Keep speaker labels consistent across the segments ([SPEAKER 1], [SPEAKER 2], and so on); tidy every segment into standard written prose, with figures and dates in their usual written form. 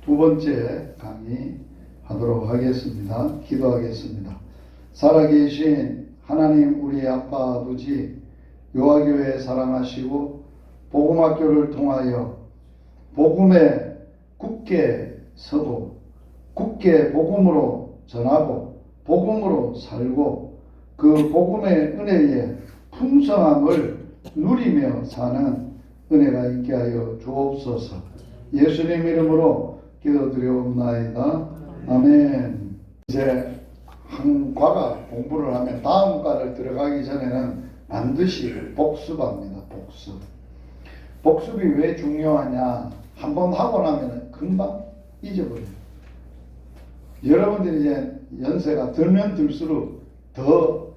[SPEAKER 1] 두 번째 강의 하도록 하겠습니다. 기도하겠습니다. 살아계신 하나님 우리 아빠 아버지, 요하교회 사랑하시고 복음학교를 통하여 복음에 굳게 서고 굳게 복음으로 전하고 복음으로 살고 그 복음의 은혜의 풍성함을 누리며 사는 은혜가 있게 하여 주옵소서. 예수님 이름으로 기도드리옵나이다. 아멘. 이제 한 과가 공부를 하면 다음 과를 들어가기 전에는 반드시 복습합니다. 복습이 왜 중요하냐? 한번 하고 나면 금방 잊어버려요. 여러분들이 이제 연세가 들면 들수록 더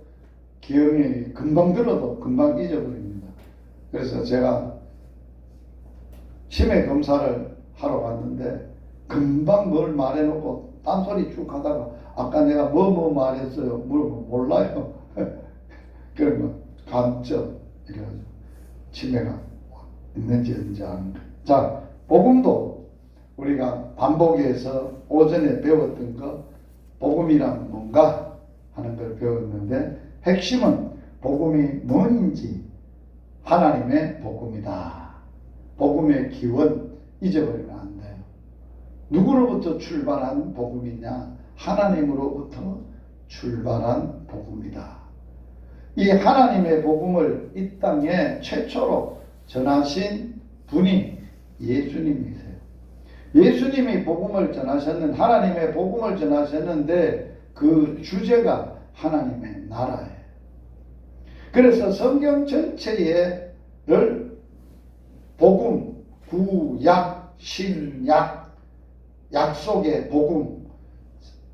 [SPEAKER 1] 기억이 금방 들어도 금방 잊어버립니다. 그래서 제가 치매 검사를 하러 갔는데 금방 뭘 말해놓고 딴소리 쭉 하다가 아까 내가 뭐 말했어요? 물어보면 몰라요. 그러면 감점 이래가지고 치매가 있는지 없는지 아는 거예요. 자, 복음도 우리가 반복해서 오전에 배웠던 거 복음이란 뭔가 하는 걸 배웠는데 핵심은 복음이 뭔지 하나님의 복음이다. 복음의 기원 잊어버리면 안 돼요. 누구로부터 출발한 복음이냐? 하나님으로부터 출발한 복음이다. 이 하나님의 복음을 이 땅에 최초로 전하신 분이 예수님이세요. 예수님이 복음을 전하셨는데 하나님의 복음을 전하셨는데 그 주제가 하나님의 나라예요. 그래서 성경 전체를 복음, 구약, 신약, 약속의 복음,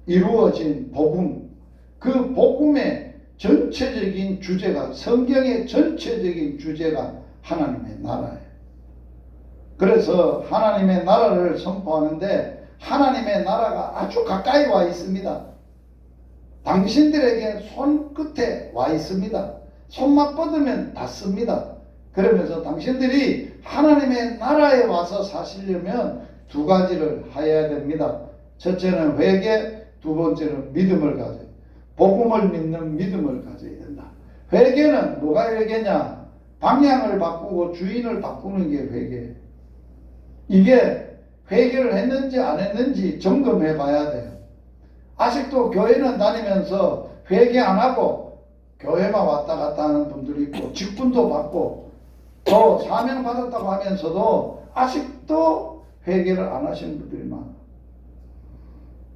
[SPEAKER 1] 이루어진 복음, 그 복음의 전체적인 주제가, 성경의 전체적인 주제가 하나님의 나라예요. 그래서 하나님의 나라를 선포하는데 하나님의 나라가 아주 가까이 와 있습니다. 당신들에게 손끝에 와 있습니다. 손만 뻗으면 닿습니다. 그러면서 당신들이 하나님의 나라에 와서 사시려면 두 가지를 해야 됩니다. 첫째는 회개, 두 번째는 믿음을 가져요. 복음을 믿는 믿음을 가져야 된다. 회개는 뭐가 회개냐? 방향을 바꾸고 주인을 바꾸는 게 회개예요. 이게 회개를 했는지 안 했는지 점검해 봐야 돼요. 아직도 교회는 다니면서 회개 안 하고 교회만 왔다 갔다 하는 분들이 있고 직분도 받고 또 사명 받았다고 하면서도 아직도 회개를 안 하시는 분들이 많아.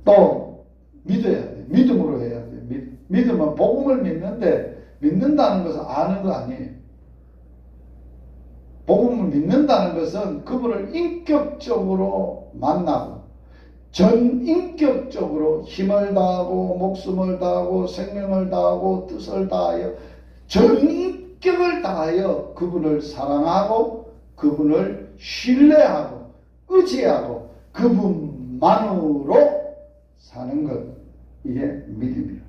[SPEAKER 1] 또 믿어야 돼. 믿음으로 해야 돼. 믿음은 복음을 믿는데 믿는다는 것은 아는 거 아니에요. 복음을 믿는다는 것은 그분을 인격적으로 만나고 전인격적으로 힘을 다하고 목숨을 다하고 생명을 다하고 뜻을 다하여 전인격을 다하여 그분을 사랑하고 그분을 신뢰하고 의지하고 그분만으로 사는 것, 이게 믿음이에요.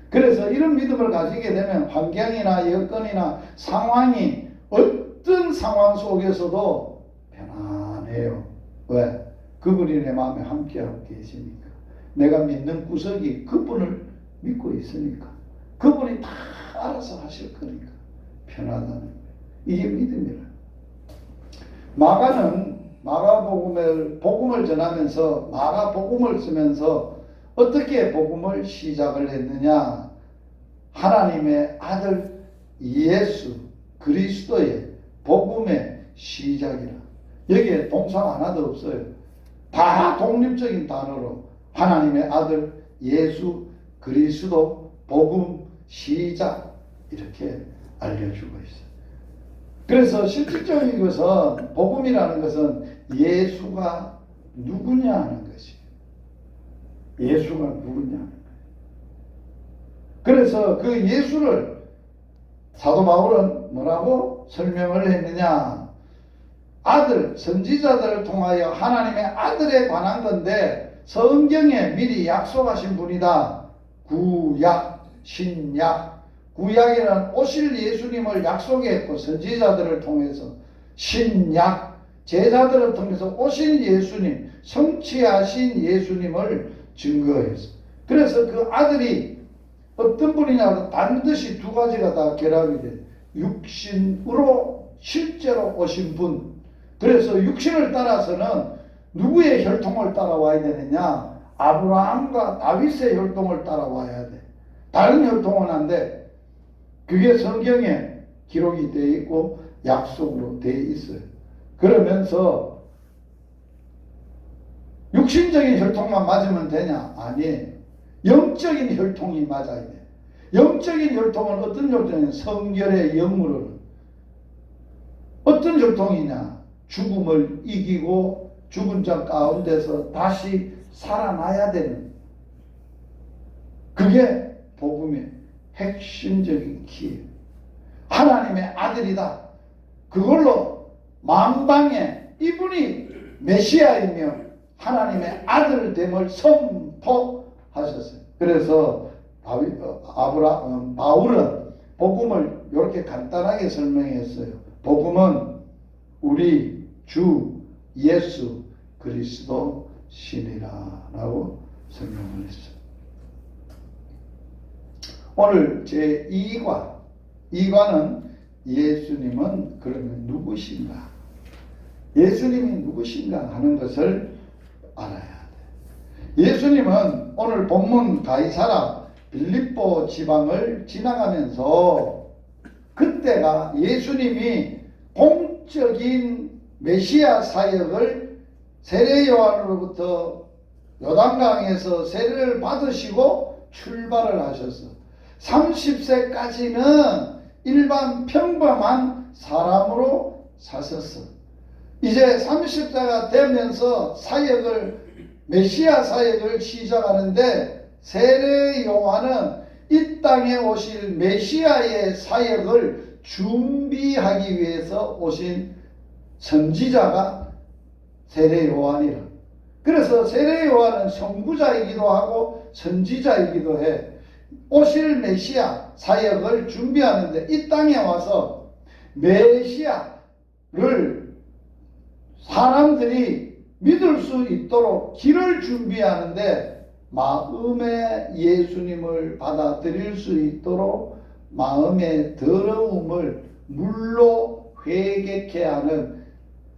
[SPEAKER 1] 그래서 이런 믿음을 가지게 되면 환경이나 여건이나 상황이 어떤 상황 속에서도 편안해요. 왜? 그분이 내 마음에 함께하고 계시니까. 내가 믿는 구석이 그분을 믿고 있으니까. 그분이 다 알아서 하실 거니까 편하다는 거예요. 이게 믿음이라. 마가는 복음을 전하면서 마가복음을 쓰면서 어떻게 복음을 시작을 했느냐? 하나님의 아들 예수 그리스도의 복음의 시작이라. 여기에 동사가 하나도 없어요. 다 독립적인 단어로 하나님의 아들 예수 그리스도 복음 시작 이렇게 알려주고 있어요. 그래서 실질적인 것은 복음이라는 것은 예수가 누구냐 하는 것이에요. 예수가 누구냐 하는 거예요. 그래서 그 예수를 사도 바울은 뭐라고 설명을 했느냐? 아들, 선지자들을 통하여 하나님의 아들에 관한 건데 성경에 미리 약속하신 분이다. 구약, 신약. 구약이란 오실 예수님을 약속했고 선지자들을 통해서 신약, 제자들을 통해서 오신 예수님, 성취하신 예수님을 증거했어. 그래서 그 아들이 어떤 분이냐, 반드시 두 가지가 다 결합이 돼. 육신으로 실제로 오신 분. 그래서 육신을 따라서는 누구의 혈통을 따라와야 되느냐? 아브라함과 다윗의 혈통을 따라와야 돼. 다른 혈통은 안 돼. 그게 성경에 기록이 되어 있고 약속으로 되어 있어요. 그러면서 육신적인 혈통만 맞으면 되냐? 아니에요. 영적인 혈통이 맞아야 돼. 영적인 혈통은 어떤 혈통이냐? 성결의 영으로는 어떤 혈통이냐? 죽음을 이기고 죽은 자 가운데서 다시 살아나야 되는, 그게 복음의 핵심적인 키예요. 하나님의 아들이다. 그걸로 만방에 이분이 메시아이며 하나님의 아들됨을 선포하셨어요. 그래서 바울은 복음을 이렇게 간단하게 설명했어요. 복음은 우리 주 예수 그리스도 신이라고 설명을 했어요. 오늘 제2과는 예수님은 그러면 누구신가? 예수님이 누구신가 하는 것을 알아야 돼. 예수님은 오늘 본문 가이사라 빌립보 지방을 지나가면서 그때가 예수님이 공적인 메시아 사역을 세례 요한으로부터 요단강에서 세례를 받으시고 출발을 하셨어. 30세까지는 일반 평범한 사람으로 사셨어. 이제 30세가 되면서 메시아 사역을 시작하는데 세례 요한은 이 땅에 오실 메시아의 사역을 준비하기 위해서 오신 선지자가 세례 요한이라. 그래서 세례 요한은 선구자이기도 하고 선지자이기도 해. 오실 메시아 사역을 준비하는데 이 땅에 와서 메시아를 사람들이 믿을 수 있도록 길을 준비하는데 마음의 예수님을 받아들일 수 있도록 마음의 더러움을 물로 회개케 하는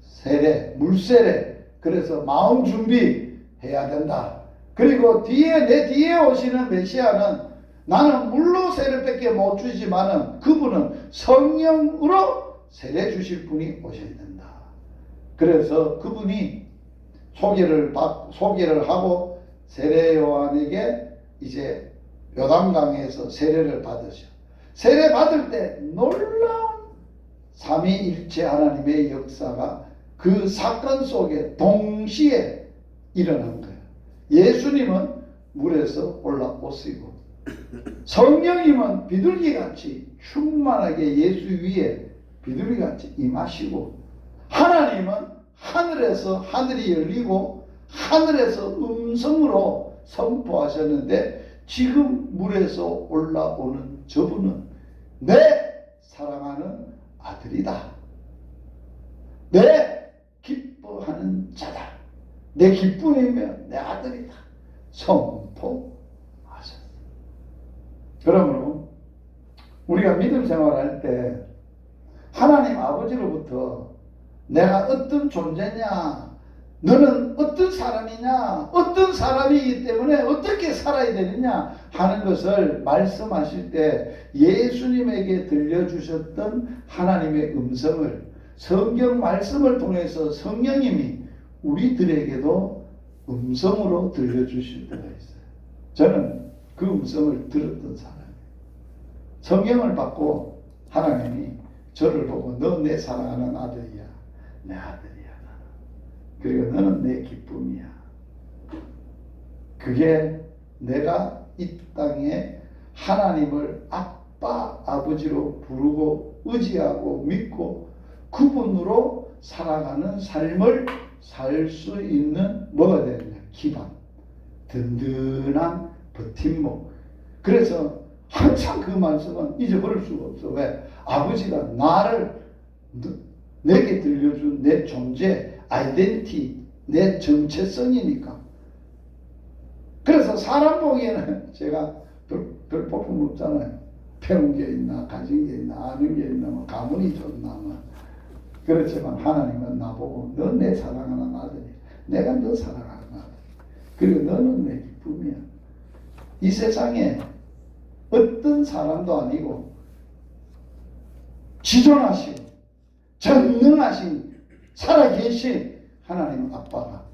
[SPEAKER 1] 세례, 물세례. 그래서 마음 준비해야 된다. 그리고 내 뒤에 오시는 메시아는 나는 물로 세례밖에 못 주지만은 그분은 성령으로 세례 주실 분이 오셔야 된다. 그래서 그분이 소개를 하고 세례 요한에게 이제 요단강에서 세례를 받으셔. 세례 받을 때 놀라운 삼위일체 하나님의 역사가 그 사건 속에 동시에 일어난 거예요. 예수님은 물에서 올라오시고 성령님은 비둘기같이 충만하게 예수 위에 비둘기같이 임하시고 하나님은 하늘에서 하늘이 열리고 하늘에서 음성으로 선포하셨는데 지금 물에서 올라오는 저분은 내 사랑하는 아들이다. 내 기뻐하는 자다. 내 기쁨이며 내 아들이다. 선포하셨다. 그러므로 우리가 믿음 생활할 때 하나님 아버지로부터 내가 어떤 존재냐, 너는 어떤 사람이냐, 어떤 사람이기 때문에 어떻게 살아야 되느냐 하는 것을 말씀하실 때 예수님에게 들려주셨던 하나님의 음성을 성경 말씀을 통해서 성령님이 우리들에게도 음성으로 들려주실 때가 있어요. 저는 그 음성을 들었던 사람이에요. 성경을 받고 하나님이 저를 보고 너 내 사랑하는 아들이야. 내 아들이야. 그리고 너는 내 기쁨이야. 그게 내가 이 땅에 하나님을 아빠 아버지로 부르고 의지하고 믿고 그분으로 살아가는 삶을 살 수 있는 뭐가 되느냐? 기반, 든든한 버팀목. 그래서 항상 그 말씀은 잊어버릴 수가 없어. 왜? 아버지가 나를 내게 들려준 내 존재, 아이덴티, 내 정체성이니까. 그래서 사람 보기에는 제가 별 볼품 없잖아요. 배운 게 있나, 가진 게 있나, 아는 게 있나, 뭐 가문이 좋나, 뭐. 그렇지만 하나님은 나보고 너 내 사랑하는 아들이야. 내가 너 사랑하는 아들. 그리고 너는 내 기쁨이야. 이 세상에 어떤 사람도 아니고 지존하시고 전능하신 살아계신 하나님 아빠가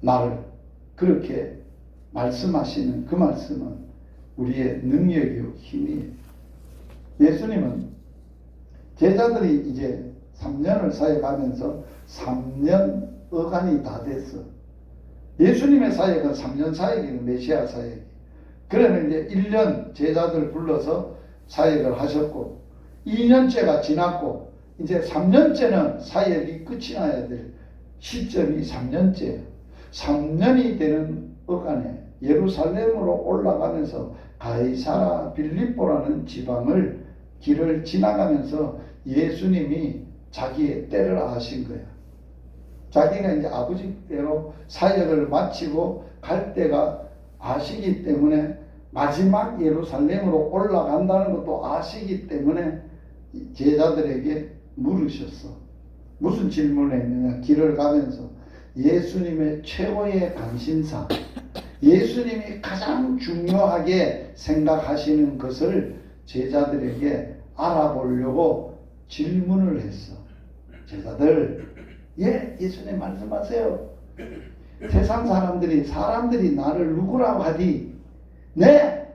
[SPEAKER 1] 나를 그렇게 말씀하시는 그 말씀은 우리의 능력이요 힘이에요. 예수님은 제자들이 이제 3년을 사역하면서 3년 어간이 다 됐어. 예수님의 사역은 3년 사역이에요. 메시아 사역. 그러면 이제 1년 제자들 불러서 사역을 하셨고 2년째가 지났고 이제 3년째는 사역이 끝이 나야 될 시점이 3년째예요. 3년이 되는 어간에 예루살렘으로 올라가면서 가이사라 빌립보라는 지방을 길을 지나가면서 예수님이 자기의 때를 아신 거야. 자기가 이제 아버지께로 사역을 마치고 갈 때가 아시기 때문에 마지막 예루살렘으로 올라간다는 것도 아시기 때문에 제자들에게 물으셨어. 무슨 질문을 했느냐. 길을 가면서 예수님의 최고의 관심사, 예수님이 가장 중요하게 생각하시는 것을 제자들에게 알아보려고 질문을 했어. 제자들, 예수님 말씀하세요. 세상 사람들이 나를 누구라고 하디? 네,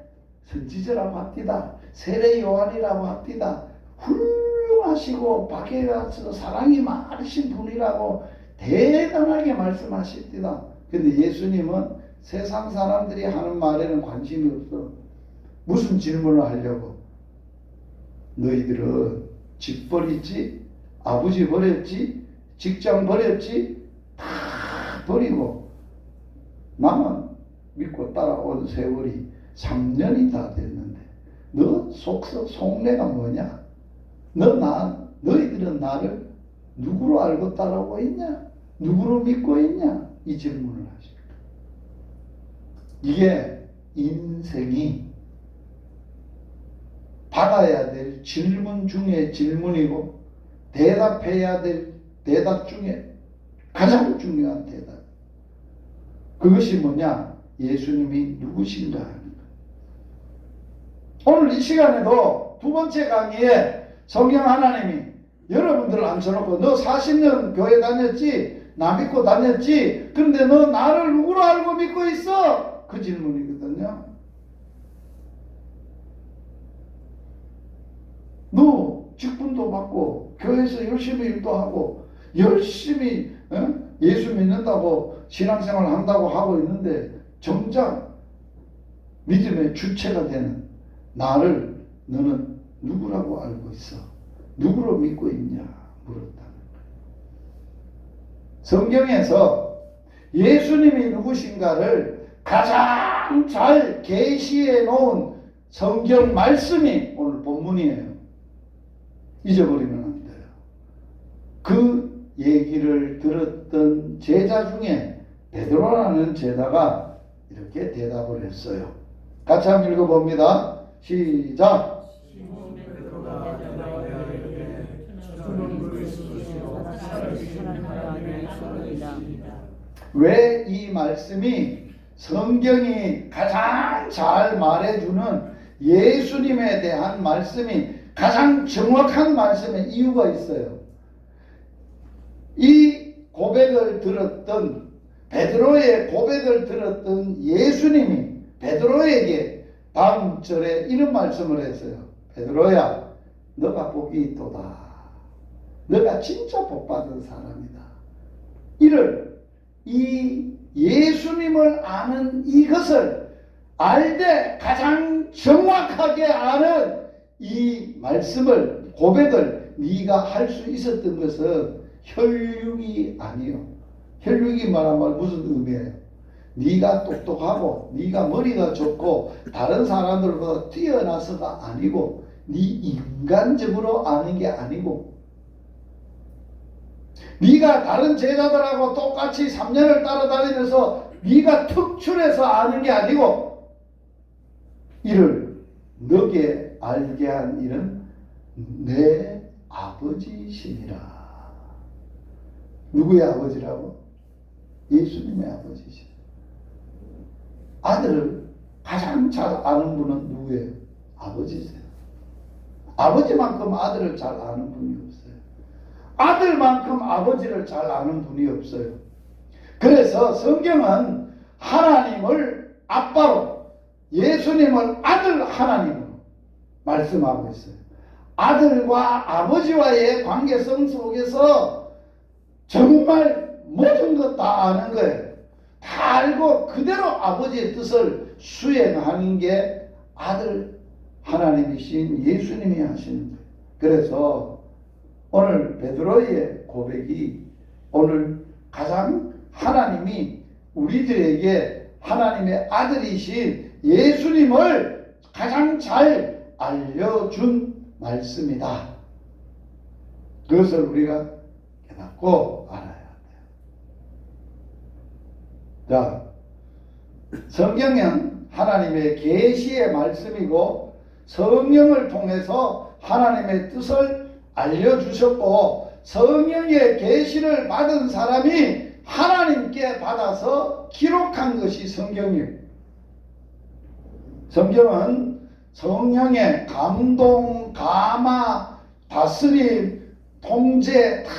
[SPEAKER 1] 선지자라고 합디다. 세례 요한이라고 합디다. 훌륭하시고 밖에 가서 사랑이 많으신 분이라고 대단하게 말씀하십니다. 근데 예수님은 세상 사람들이 하는 말에는 관심이 없어. 무슨 질문을 하려고? 너희들은 집 버렸지? 아버지 버렸지? 직장 버렸지? 다 버리고 나만 믿고 따라온 세월이 3년이 다 됐는데 너 속내가 뭐냐? 너희들은 나를 누구로 알고 따라오고 있냐? 누구로 믿고 있냐? 이 질문을 하십니다. 이게 인생이 받아야 될 질문 중에 질문이고 대답해야 될 대답 중에 가장 중요한 대답. 그것이 뭐냐? 예수님이 누구신가 하는 것. 오늘 이 시간에도 두 번째 강의에 성경 하나님이 여러분들을 앉혀놓고 너 40년 교회 다녔지? 나 믿고 다녔지? 그런데 너 나를 누구로 알고 믿고 있어? 그 질문이거든요. 너 직분도 받고 교회에서 열심히 일도 하고 열심히 예수 믿는다고 신앙생활 한다고 하고 있는데 정작 믿음의 주체가 되는 나를 너는 누구라고 알고 있어? 누구로 믿고 있냐? 물었다는 거예요. 성경에서 예수님이 누구신가를 가장 잘 계시해 놓은 성경 말씀이 오늘 본문이에요. 잊어버리면 안 돼요. 그 얘기를 들었던 제자 중에 베드로라는 제자가 이렇게 대답을 했어요. 같이 한번 읽어봅니다. 시작. 왜 이 말씀이 성경이 가장 잘 말해주는 예수님에 대한 말씀이 가장 정확한 말씀의 이유가 있어요. 이 고백을 들었던 베드로의 고백을 들었던 예수님이 베드로에게 다음 절에 이런 말씀을 했어요. 베드로야, 너가 복이 있도다. 너가 진짜 복받은 사람이다. 이 예수님을 아는 이것을 알되 가장 정확하게 아는 이 말씀을 고백을 네가 할 수 있었던 것은 혈육이 아니요. 혈육이 말하면 무슨 의미예요? 네가 똑똑하고 네가 머리가 좋고 다른 사람들보다 뛰어나서가 아니고 네 인간적으로 아는 게 아니고 네가 다른 제자들하고 똑같이 3년을 따라다니면서 네가 특출해서 아는 게 아니고 이를 너게 알게 한 이는 내 아버지시니라. 누구의 아버지라고? 예수님의 아버지시. 아들을 가장 잘 아는 분은 누구예요? 아버지세요. 아버지만큼 아들을 잘 아는 분이 없어요. 아들만큼 아버지를 잘 아는 분이 없어요. 그래서 성경은 하나님을 아빠로, 예수님을 아들 하나님으로 말씀하고 있어요. 아들과 아버지와의 관계성 속에서 정말 모든 것 다 아는 거예요. 다 알고 그대로 아버지의 뜻을 수행하는 게 아들 하나님이신 예수님이 하시는 거예요. 그래서 오늘 베드로의 고백이 오늘 가장 하나님이 우리들에게 하나님의 아들이신 예수님을 가장 잘 알려준 말씀이다. 그것을 우리가 깨닫고 알아야 돼요. 자, 성경은 하나님의 계시의 말씀이고 성령을 통해서 하나님의 뜻을 알려주셨고 성령의 계시를 받은 사람이 하나님께 받아서 기록한 것이 성경이에요. 성경은 성령의 감동, 감화, 다스림, 통제 다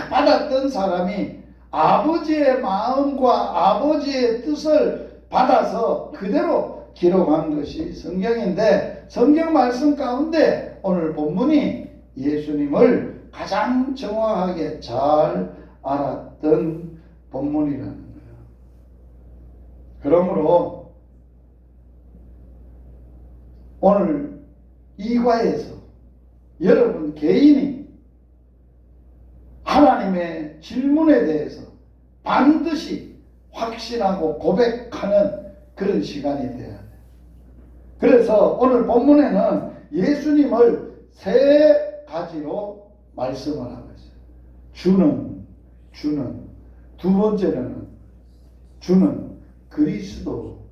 [SPEAKER 1] 받았던 사람이 아버지의 마음과 아버지의 뜻을 받아서 그대로 기록한 것이 성경인데 성경 말씀 가운데 오늘 본문이 예수님을 가장 정확하게 잘 알았던 본문이라는 거예요. 그러므로 오늘 이 과에서 여러분 개인이 하나님의 질문에 대해서 반드시 확신하고 고백하는 그런 시간이 돼야 돼요. 그래서 오늘 본문에는 예수님을 세 가지로 말씀을 하고 있어요. 주는 두 번째로는 주는 그리스도,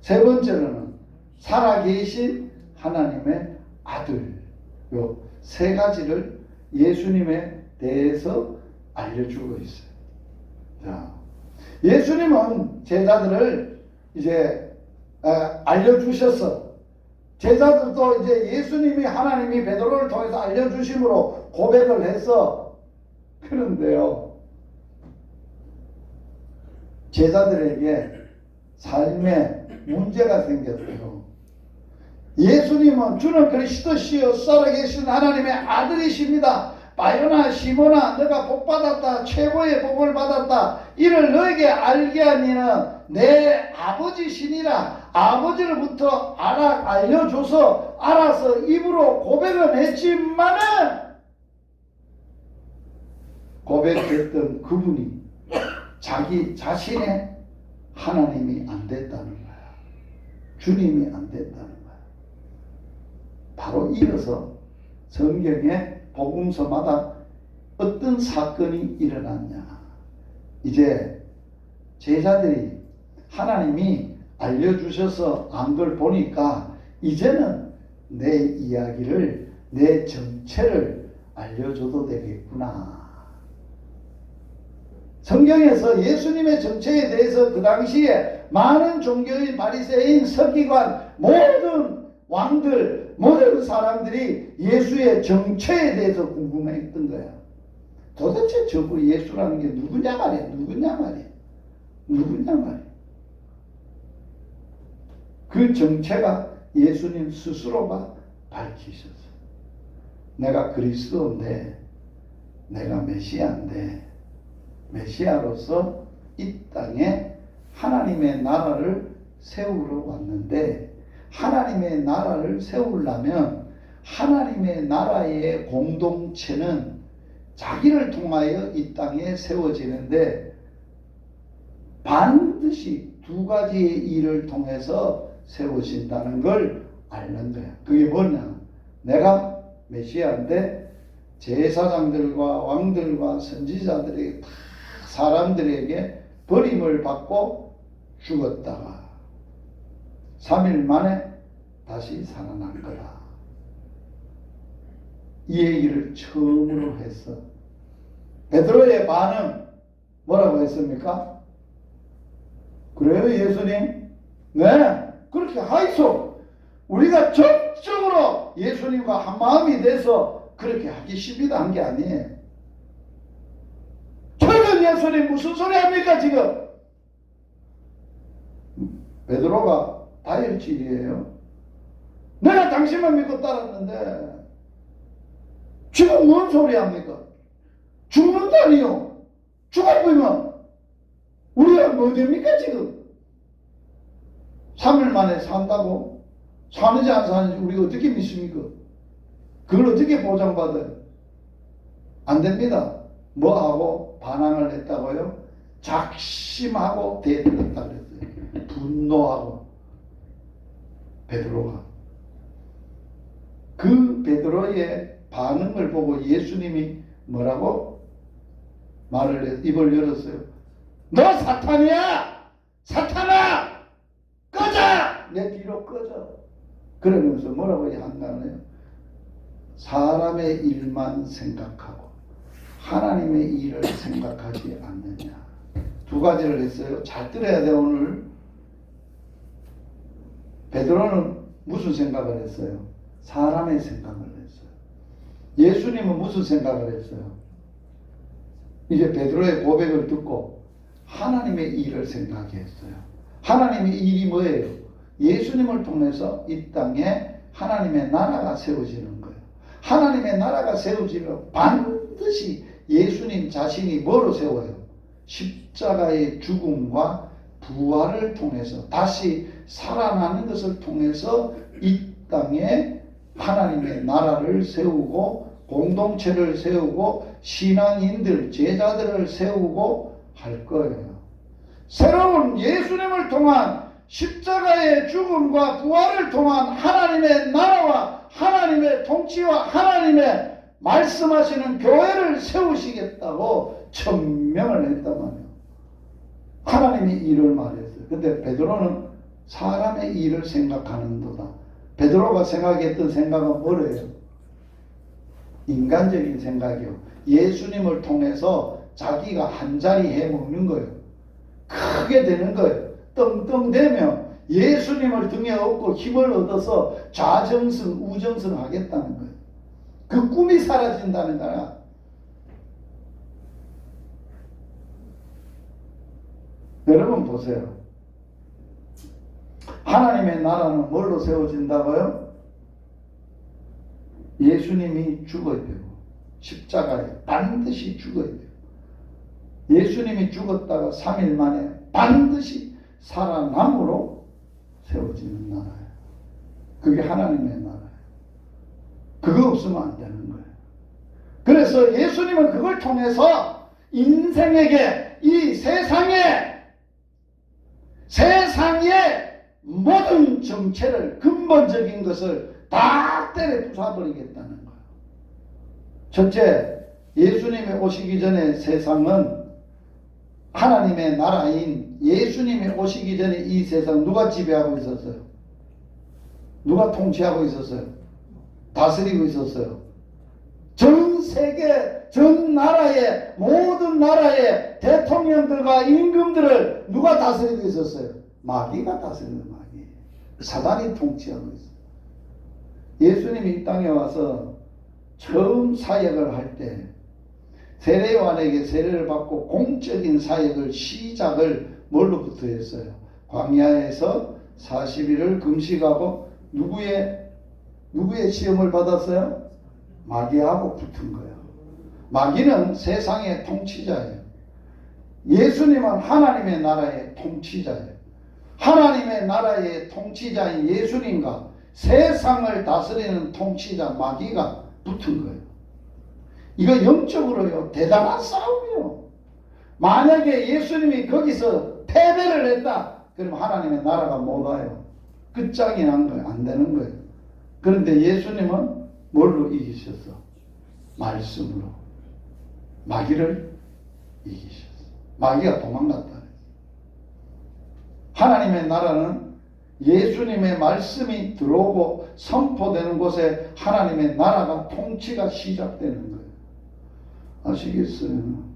[SPEAKER 1] 세 번째로는 살아계신 하나님의 아들. 요 세 가지를 예수님에 대해서 알려주고 있어요. 자, 예수님은 제자들을 이제 알려주셔서 제자들도 이제 예수님이 하나님이 베드로를 통해서 알려주심으로 고백을 해서 그런데요. 제자들에게 삶에 문제가 생겼어요. 예수님은 주는 그리스도시요 살아계신 하나님의 아들이십니다. 바요나 시몬아 너가 복받았다. 최고의 복을 받았다. 이를 너에게 알게 한 이는 내 아버지시니라. 아버지로부터 알려줘서 알아서 입으로 고백은 했지만은 고백했던 그분이 자기 자신의 하나님이 안 됐다는 거야. 주님이 안 됐다는 거야. 바로 이어서 성경의 복음서마다 어떤 사건이 일어났냐. 이제 제자들이 하나님이 알려주셔서 안 걸 보니까 이제는 내 이야기를, 내 정체를 알려줘도 되겠구나. 성경에서 예수님의 정체에 대해서 그 당시에 많은 종교인, 바리새인, 서기관, 모든 왕들, 모든 사람들이 예수의 정체에 대해서 궁금해했던 거야. 도대체 저거 예수라는 게 누구냐 말이야. 누구냐 말이야. 그 정체가 예수님 스스로가 밝히셨어. 내가 그리스도인데, 내가 메시아인데, 메시아로서 이 땅에 하나님의 나라를 세우러 왔는데 하나님의 나라를 세우려면 하나님의 나라의 공동체는 자기를 통하여 이 땅에 세워지는데 반드시 두 가지의 일을 통해서 세워진다는 걸 알는 거야. 그게 뭐냐? 내가 메시아인데 제사장들과 왕들과 선지자들에게 다 사람들에게 버림을 받고 죽었다가 3일 만에 다시 살아난 거다. 이 얘기를 처음으로 했어. 베드로의 반응 뭐라고 했습니까? 그래요 예수님? 네 그렇게 하이소. 우리가 적극적으로 예수님과 한마음이 돼서 그렇게 하겠습니다 한 게 아니에요. 최근 예수님 무슨 소리 합니까 지금? 베드로가 다혈질이에요. 내가 당신만 믿고 따랐는데 지금 뭔 소리 합니까? 죽는다니요. 죽어보면 우리가 뭐 됩니까 지금? 3일 만에 산다고? 사는지 안 사는지 우리가 어떻게 믿습니까? 그걸 어떻게 보장받아요? 안 됩니다. 뭐하고 반항을 했다고요? 작심하고 대들었다 그랬어요. 분노하고. 베드로가. 그 베드로의 반응을 보고 예수님이 뭐라고 말을 해서 입을 열었어요. 너 사탄이야! 사탄아! 꺼져! 내 뒤로 꺼져. 그러면서 뭐라고 한다네요? 사람의 일만 생각하고 하나님의 일을 생각하지 않느냐. 두 가지를 했어요. 잘 들어야 돼 오늘. 베드로는 무슨 생각을 했어요? 사람의 생각을 했어요. 예수님은 무슨 생각을 했어요? 이제 베드로의 고백을 듣고 하나님의 일을 생각했어요. 하나님의 일이 뭐예요? 예수님을 통해서 이 땅에 하나님의 나라가 세워지는 거예요. 하나님의 나라가 세워지면 반드시 예수님 자신이 뭐로 세워요? 십자가의 죽음과 부활을 통해서 다시 살아나는 것을 통해서 이 땅에 하나님의 나라를 세우고 공동체를 세우고 신앙인들, 제자들을 세우고 할 거예요. 새로운 예수님을 통한 십자가의 죽음과 부활을 통한 하나님의 나라와 하나님의 통치와 하나님의 말씀하시는 교회를 세우시겠다고 천명을 했단 말이에요. 하나님의 일을 말했어요. 근데 베드로는 사람의 일을 생각하는도다. 베드로가 생각했던 생각은 뭐래요? 인간적인 생각이요. 예수님을 통해서 자기가 한자리 해먹는 거예요. 크게 되는 거예요. 떵떵대며 예수님을 등에 업고 힘을 얻어서 좌정승 우정승 하겠다는 거예요. 그 꿈이 사라진다는 거야. 여러분 보세요. 하나님의 나라는 뭘로 세워진다고요? 예수님이 죽어야 되고 십자가에 반드시 죽어야 돼요. 예수님이 죽었다가 3일 만에 반드시 살아남으로 세워지는 나라예요. 그게 하나님의 나라예요. 그거 없으면 안 되는 거예요. 그래서 예수님은 그걸 통해서 인생에게 이 세상의 모든 정체를 근본적인 것을 다 때려 부숴버리겠다는 거예요. 첫째, 예수님이 오시기 전에 세상은 하나님의 나라인 예수님이 오시기 전에 이 세상 누가 지배하고 있었어요? 누가 통치하고 있었어요? 다스리고 있었어요? 전 세계, 전 나라의 모든 나라의 대통령들과 임금들을 누가 다스리고 있었어요? 마귀가 다스리는 마귀. 사단이 통치하고 있어요. 예수님이 이 땅에 와서 처음 사역을 할 때 세례요한에게 세례를 받고 공적인 사역을 시작을 뭘로부터 했어요? 광야에서 40일을 금식하고 누구의 시험을 받았어요? 마귀하고 붙은 거예요. 마귀는 세상의 통치자예요. 예수님은 하나님의 나라의 통치자예요. 하나님의 나라의 통치자인 예수님과 세상을 다스리는 통치자 마귀가 붙은 거예요. 이거 영적으로요 대단한 싸움이에요. 만약에 예수님이 거기서 패배를 했다 그러면 하나님의 나라가 못 와요. 끝장이 난 거예요. 안 되는 거예요. 그런데 예수님은 뭘로 이기셨어? 말씀으로 마귀를 이기셨어. 마귀가 도망갔다. 하나님의 나라는 예수님의 말씀이 들어오고 선포되는 곳에 하나님의 나라가 통치가 시작되는 거예요. 아시겠어요?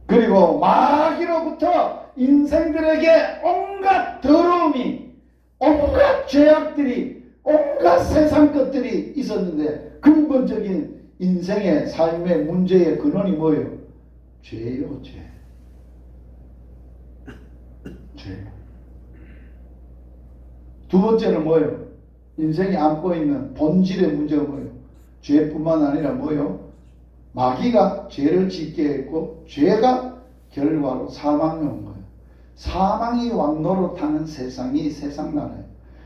[SPEAKER 1] 그리고 마귀로부터 인생들에게 온갖 더러움이, 온갖 죄악들이, 온갖 세상 것들이 있었는데 근본적인 인생의 삶의 문제의 근원이 뭐예요? 죄요, 죄. 죄. 두 번째는 뭐예요? 인생이 안고 있는 본질의 문제가 뭐예요? 죄뿐만 아니라 뭐예요? 마귀가 죄를 짓게 했고 죄가 결과로 사망이 온 거예요. 사망이 왕노릇하는 세상이 세상 나라예요.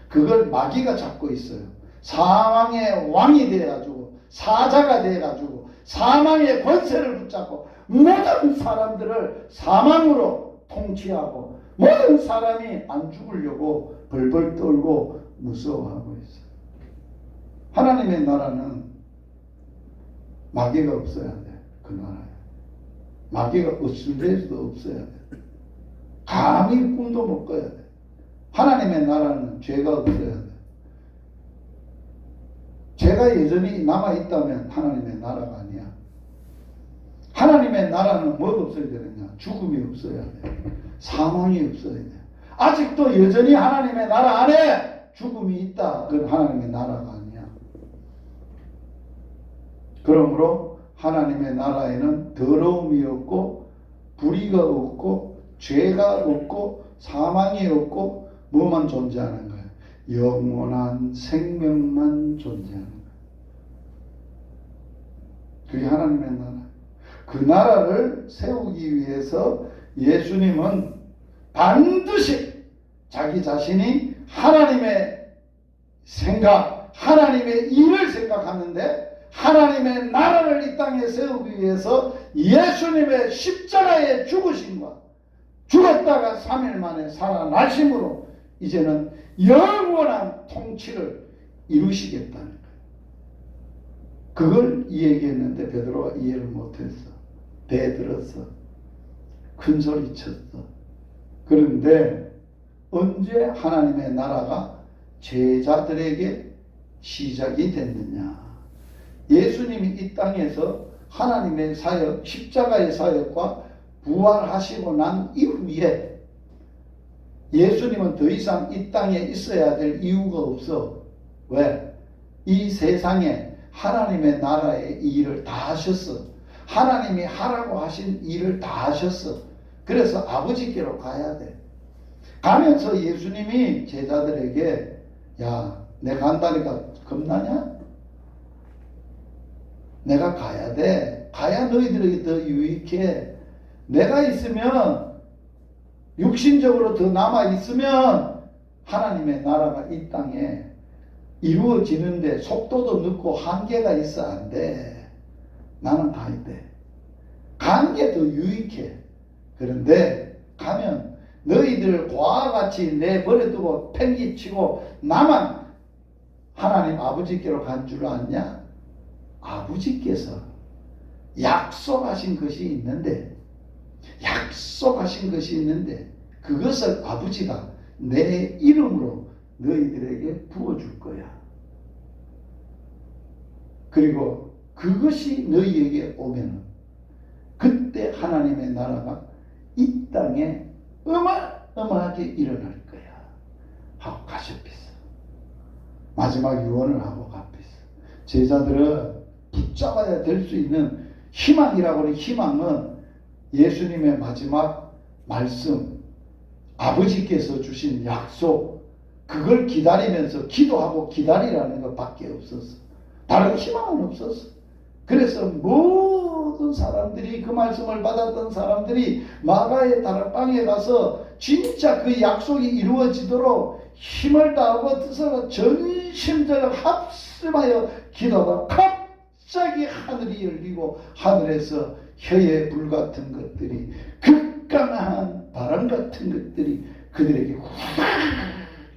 [SPEAKER 1] 그걸 마귀가 잡고 있어요. 사망의 왕이 돼가지고 사자가 돼가지고 사망의 권세를 붙잡고 모든 사람들을 사망으로 통치하고 모든 사람이 안 죽으려고 벌벌 떨고 무서워하고 있어요. 하나님의 나라는 마귀가 없어야 돼. 그 나라에. 마귀가 없을 데도 없어야 돼. 감히 꿈도 못 꿔야 돼. 하나님의 나라는 죄가 없어야 돼. 죄가 여전히 남아있다면 하나님의 나라가 아니야. 하나님의 나라는 뭐가 없어야 되느냐? 죽음이 없어야 돼. 사망이 없어야 돼. 아직도 여전히 하나님의 나라 안에 죽음이 있다. 그건 하나님의 나라가 아니야. 그러므로 하나님의 나라에는 더러움이 없고 불의가 없고 죄가 없고 사망이 없고 뭐만 존재하는 거예요? 영원한 생명만 존재하는 거예요. 그게 하나님의 나라. 그 나라를 세우기 위해서 예수님은 반드시 자기 자신이 하나님의 생각, 하나님의 일을 생각하는데 하나님의 나라를 이 땅에 세우기 위해서 예수님의 십자가의 죽으심과 죽었다가 3일 만에 살아나심으로 이제는 영원한 통치를 이루시겠다는 거예요. 그걸 이야기했는데 베드로가 이해를 못했어. 대들었어. 큰 소리 쳤어. 그런데 언제 하나님의 나라가 제자들에게 시작이 됐느냐? 예수님이 이 땅에서 하나님의 사역, 십자가의 사역과 부활하시고 난 이후에 예수님은 더 이상 이 땅에 있어야 될 이유가 없어. 왜? 이 세상에 하나님의 나라의 일을 다 하셨어. 하나님이 하라고 하신 일을 다 하셨어. 그래서 아버지께로 가야 돼. 가면서 예수님이 제자들에게 야, 내가 간다니까 겁나냐? 내가 가야 돼. 가야 너희들에게 더 유익해. 내가 있으면 육신적으로 더 남아있으면 하나님의 나라가 이 땅에 이루어지는데 속도도 늦고 한계가 있어 안 돼. 나는 가야 돼. 가는 게 더 유익해. 그런데 가면 너희들 고와 같이 내버려두고 팽개치고 나만 하나님 아버지께로 간 줄 아냐? 아버지께서 약속하신 것이 있는데 그것을 아버지가 내 이름으로 너희들에게 부어줄 거야. 그리고 그것이 너희에게 오면은 그때 하나님의 나라가 이 땅에 어마어마하게 일어날 거야. 하고 가셨겠어. 마지막 유언을 하고 가셨어. 제자들은 붙잡아야 될 수 있는 희망이라고 하는 희망은 예수님의 마지막 말씀, 아버지께서 주신 약속, 그걸 기다리면서 기도하고 기다리라는 것밖에 없었어. 다른 희망은 없었어. 그래서 모든 사람들이, 그 말씀을 받았던 사람들이 마가의 다락방에 가서 진짜 그 약속이 이루어지도록 힘을 다하고 뜻을 전심전력 합심하여 기도하다 갑자기 하늘이 열리고 하늘에서 혀의 불 같은 것들이, 극강한 바람 같은 것들이 그들에게 확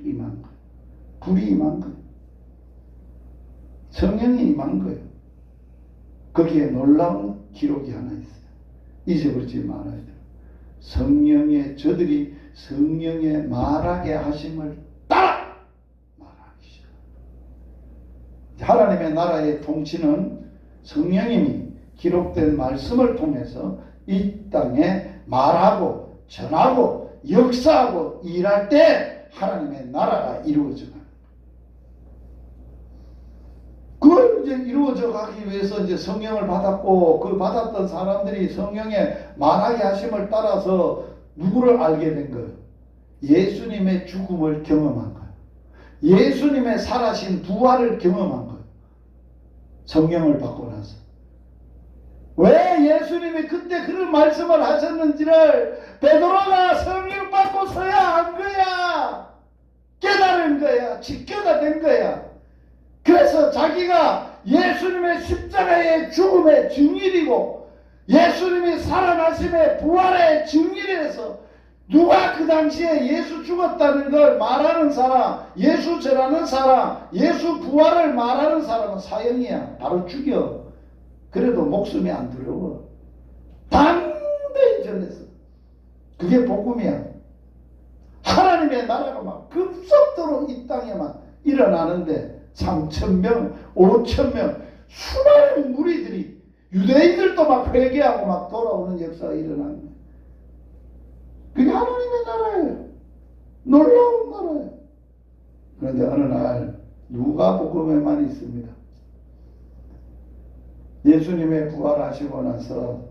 [SPEAKER 1] 임한 거예요. 불이 임한 거예요. 성령이 임한 거예요. 거기에 놀라운 기록이 하나 있어요. 잊어버리지 말아야 돼요. 저들이 성령의 말하게 하심을 따라 말하기 시작. 하나님의 나라의 통치는 성령님이 기록된 말씀을 통해서 이 땅에 말하고 전하고 역사하고 일할 때 하나님의 나라가 이루어져 가는. 그걸 이제 이루어져 가기 위해서 이제 성령을 받았고, 그 받았던 사람들이 성령의 말하게 하심을 따라서 누구를 알게 된 거예요? 예수님의 죽음을 경험한 거예요. 예수님의 살아신 부활을 경험한 거예요. 성령을 받고 나서. 왜 예수님이 그때 그런 말씀을 하셨는지를 베드로가 성령 받고서야 한 거야. 깨달은 거야. 지켜가 된 거야. 그래서 자기가 예수님의 십자가의 죽음의 증인이고 예수님이 살아나심의 부활의 증인이라서 누가 그 당시에 예수 죽었다는 걸 말하는 사람, 예수 절하는 사람, 예수 부활을 말하는 사람은 사형이야. 바로 죽여. 그래도 목숨이 안 두려워. 담대히 전했어. 그게 복음이야. 하나님의 나라가 막 급속도로 이 땅에만 일어나는데 3,000명, 5,000명, 수많은 무리들이 유대인들도 막 회개하고 막 돌아오는 역사가 일어나는 거예요. 그게 하나님의 나라예요. 놀라운 나라예요. 그런데 어느 날 누가복음에만 있습니다. 예수님의 부활하시고 나서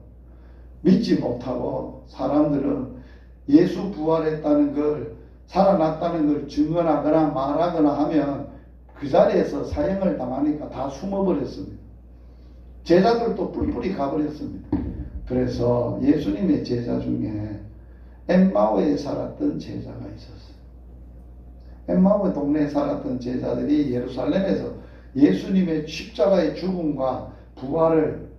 [SPEAKER 1] 믿지 못하고 사람들은 예수 부활했다는 걸, 살아났다는 걸 증언하거나 말하거나 하면 그 자리에서 사형을 당하니까 다 숨어버렸습니다. 제자들도 뿔뿔이 가버렸습니다. 그래서 예수님의 제자 중에 엠마오에 살았던 제자가 있었어요. 엠마오 동네에 살았던 제자들이 예루살렘에서 예수님의 십자가의 죽음과 부활을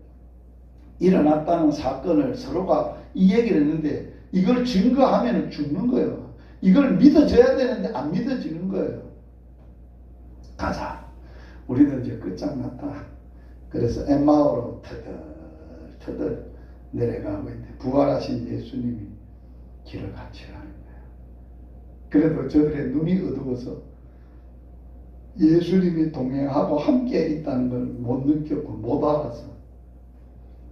[SPEAKER 1] 일어났다는 사건을 서로가 이 얘기를 했는데 이걸 증거하면 죽는 거예요. 이걸 믿어져야 되는데 안 믿어지는 거예요. 가자. 우리는 이제 끝장났다. 그래서 엠마오로 터덜 내려가고 있는데 부활하신 예수님이 길을 같이 가는 거예요. 그래도 저들의 눈이 어두워서 예수님이 동행하고 함께 있다는 걸 못 느꼈고 못 알아서.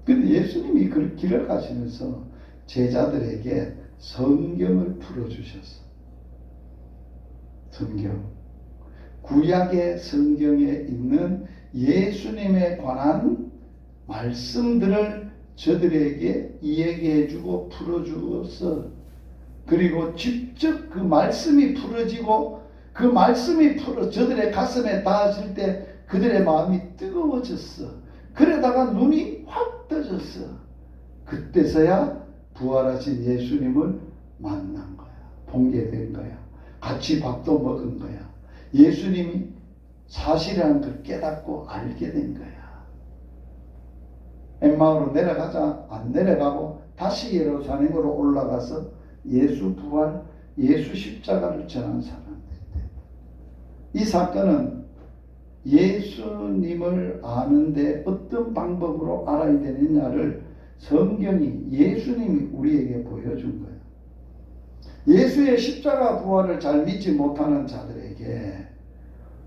[SPEAKER 1] 근데 예수님이 그 길을 가시면서 제자들에게 성경을 풀어주셨어. 성경. 구약의 성경에 있는 예수님에 관한 말씀들을 저들에게 이야기해주고 풀어주었어. 그리고 직접 그 말씀이 풀어지고 그 말씀이 저들의 가슴에 닿았을 때 그들의 마음이 뜨거워졌어. 그러다가 눈이 확 떠졌어. 그때서야 부활하신 예수님을 만난 거야. 보게 된 거야. 같이 밥도 먹은 거야. 예수님이 사실이라는 걸 깨닫고 알게 된 거야. 엠마오로 내려가자 안 내려가고 다시 예루살렘으로 올라가서 예수 부활, 예수 십자가를 전한 사람들이 됐다. 이 사건은 예수님을 아는데 어떤 방법으로 알아야 되느냐를 성경이 예수님이 우리에게 보여준 거예요. 예수의 십자가 부활을 잘 믿지 못하는 자들에게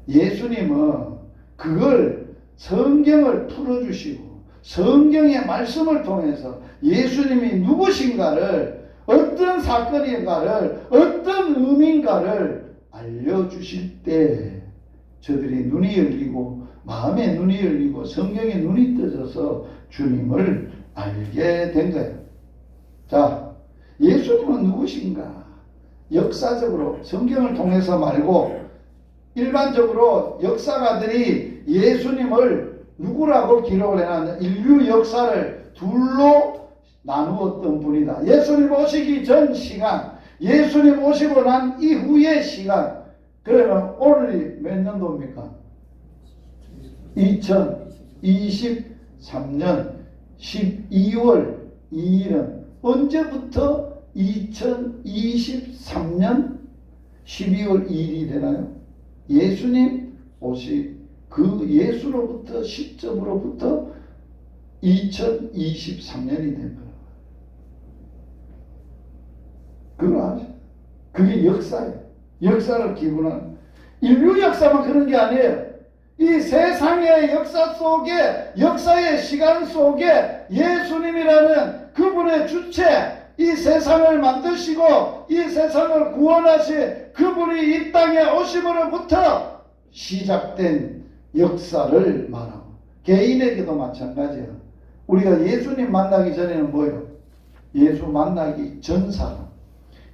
[SPEAKER 1] 예수님은 그걸 성경을 풀어주시고 성경의 말씀을 통해서 예수님이 누구신가를, 어떤 사건인가를, 어떤 의미인가를 알려주실 때 저들이 눈이 열리고 마음의 눈이 열리고 성경의 눈이 떠져서 주님을 알게 된 거예요. 자, 예수님은 누구신가? 역사적으로 성경을 통해서 말고 일반적으로 역사가들이 예수님을 누구라고 기록을 해놨냐? 인류 역사를 둘로 나누었던 분이다. 예수님 오시기 전 시간, 예수님 오시고 난 이후의 시간. 그러면 오늘이 몇 년도입니까? 2023년 12월 2일은 언제부터 2023년 12월 2일이 되나요? 예수님 오시 그 예수로부터 시점으로부터 2023년이 된 거예요. 그거 아죠? 그게 역사예요. 역사를 기원하는. 인류 역사만 그런 게 아니에요. 이 세상의 역사 속에, 역사의 시간 속에 예수님이라는 그분의 주체, 이 세상을 만드시고 이 세상을 구원하신 그분이 이 땅에 오심으로부터 시작된 역사를 말하고, 개인에게도 마찬가지예요. 우리가 예수님 만나기 전에는 뭐예요? 예수 만나기 전 사람,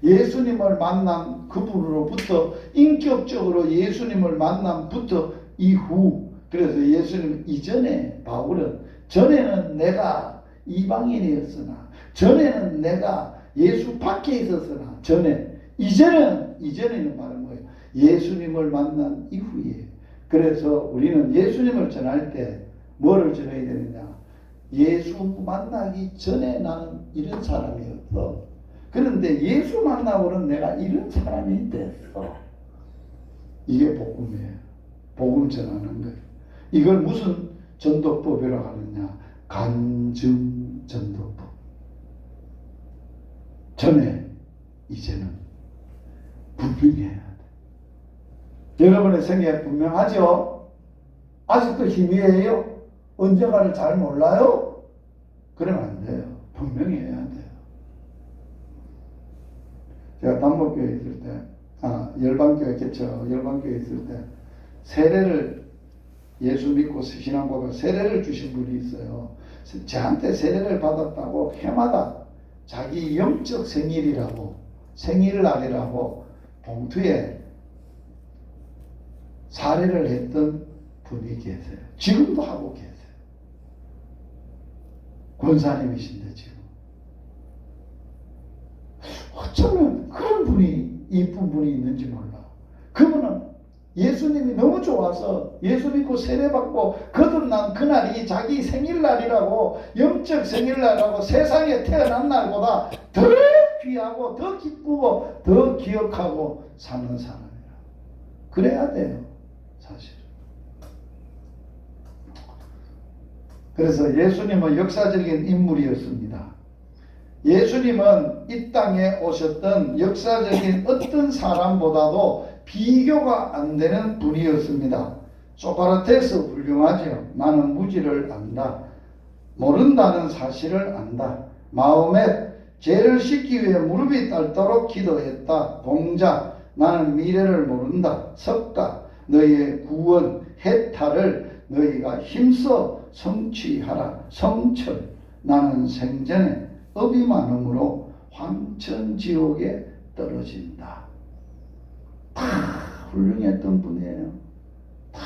[SPEAKER 1] 예수님을 만난 그분으로부터, 인격적으로 예수님을 만남부터 이후, 그래서 예수님 이전에, 바울은 전에는 내가 이방인이었으나, 전에는 내가 예수 밖에 있었으나, 전에, 이전에는 바로 뭐예요? 예수님을 만난 이후에. 그래서 우리는 예수님을 전할 때 뭐를 전해야 되느냐? 예수 만나기 전에 나는 이런 사람이었어. 그런데 예수 만나고는 내가 이런 사람이 됐어. 이게 복음이에요. 복음 전하는 거예요. 이걸 무슨 전도법이라고 하느냐? 간증 전도법. 전에, 이제는 분명해야 돼. 여러분의 생애 분명하죠? 아직도 희미해요? 언젠가를 잘 몰라요? 그러면 안 돼요. 분명해야 돼요. 제가 단목교회 있을 때, 열방교회 열방교회 있을 때 세례를, 예수 믿고 신앙고백 세례를 주신 분이 있어요. 저한테 세례를 받았다고 해마다 자기 영적 생일날이라고 봉투에 사례를 했던 분이 계세요. 지금도 하고 계세요. 권사님이신데 지금. 어쩌면 그런 분이, 이쁜 분이 있는지 몰라. 그분은 예수님이 너무 좋아서 예수 믿고 세례받고 거듭난 그날이 자기 생일날이라고, 영적 생일날이라고, 세상에 태어난 날보다 더 귀하고 더 기쁘고 더 기억하고 사는 사람이라. 그래야 돼요, 사실. 그래서 예수님은 역사적인 인물이었습니다. 예수님은 이 땅에 오셨던 역사적인 어떤 사람보다도 비교가 안 되는 분이었습니다. 소크라테스 훌륭하죠. 나는 무지를 안다. 모른다는 사실을 안다. 마음에 죄를 씻기 위해 무릎이 닳도록 기도했다. 공자, 나는 미래를 모른다. 석가, 너희의 구원, 해탈을 너희가 힘써 성취하라. 성철, 나는 생전에 업이 많음으로 황천지옥에 떨어진다. 다 훌륭했던 분이에요. 다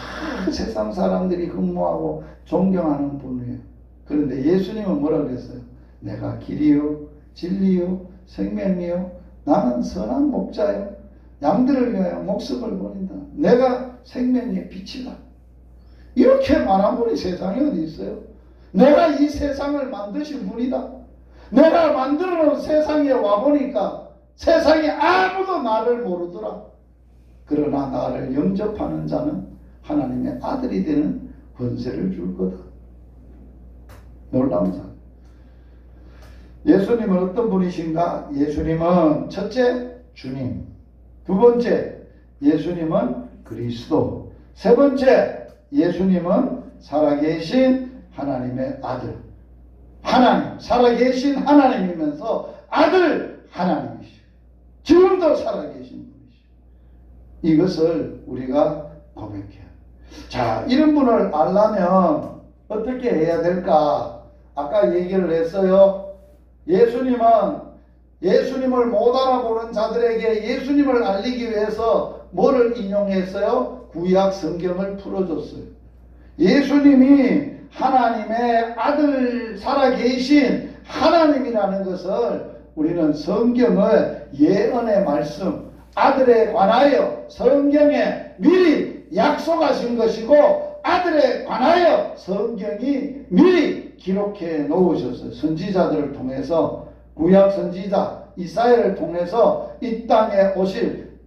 [SPEAKER 1] 세상 사람들이 흠모하고 존경하는 분이에요. 그런데 예수님은 뭐라 그랬어요? 내가 길이요 진리요 생명이요, 나는 선한 목자요, 양들을 위하여 목숨을 버린다. 내가 생명의 빛이다. 이렇게 말한 분이 세상에 어디 있어요? 내가 이 세상을 만드신 분이다. 내가 만들어 놓은 세상에 와보니까 세상에 아무도 나를 모르더라. 그러나 나를 영접하는 자는 하나님의 아들이 되는 권세를 줄 거다. 놀라운 사람. 예수님은 어떤 분이신가? 예수님은 첫째, 주님. 두 번째, 예수님은 그리스도. 세 번째, 예수님은 살아계신 하나님의 아들. 하나님, 살아계신 하나님이면서 아들 하나님이시오. 지금도 살아계신 분이시오. 이것을 우리가 고백해야 돼. 자, 이런 분을 알려면 어떻게 해야 될까? 아까 얘기를 했어요. 예수님을 못 알아보는 자들에게 예수님을 알리기 위해서 뭐를 인용했어요? 구약 성경을 풀어줬어요. 예수님이 하나님의 아들, 살아계신 하나님이라는 것을 우리는 성경의 예언의 말씀, 아들에 관하여 성경에 미리 약속하신 것이고, 아들에 관하여 성경이 미리 기록해 놓으셨어요. 선지자들을 통해서, 구약 선지자 이사야를 통해서 이 땅에 오실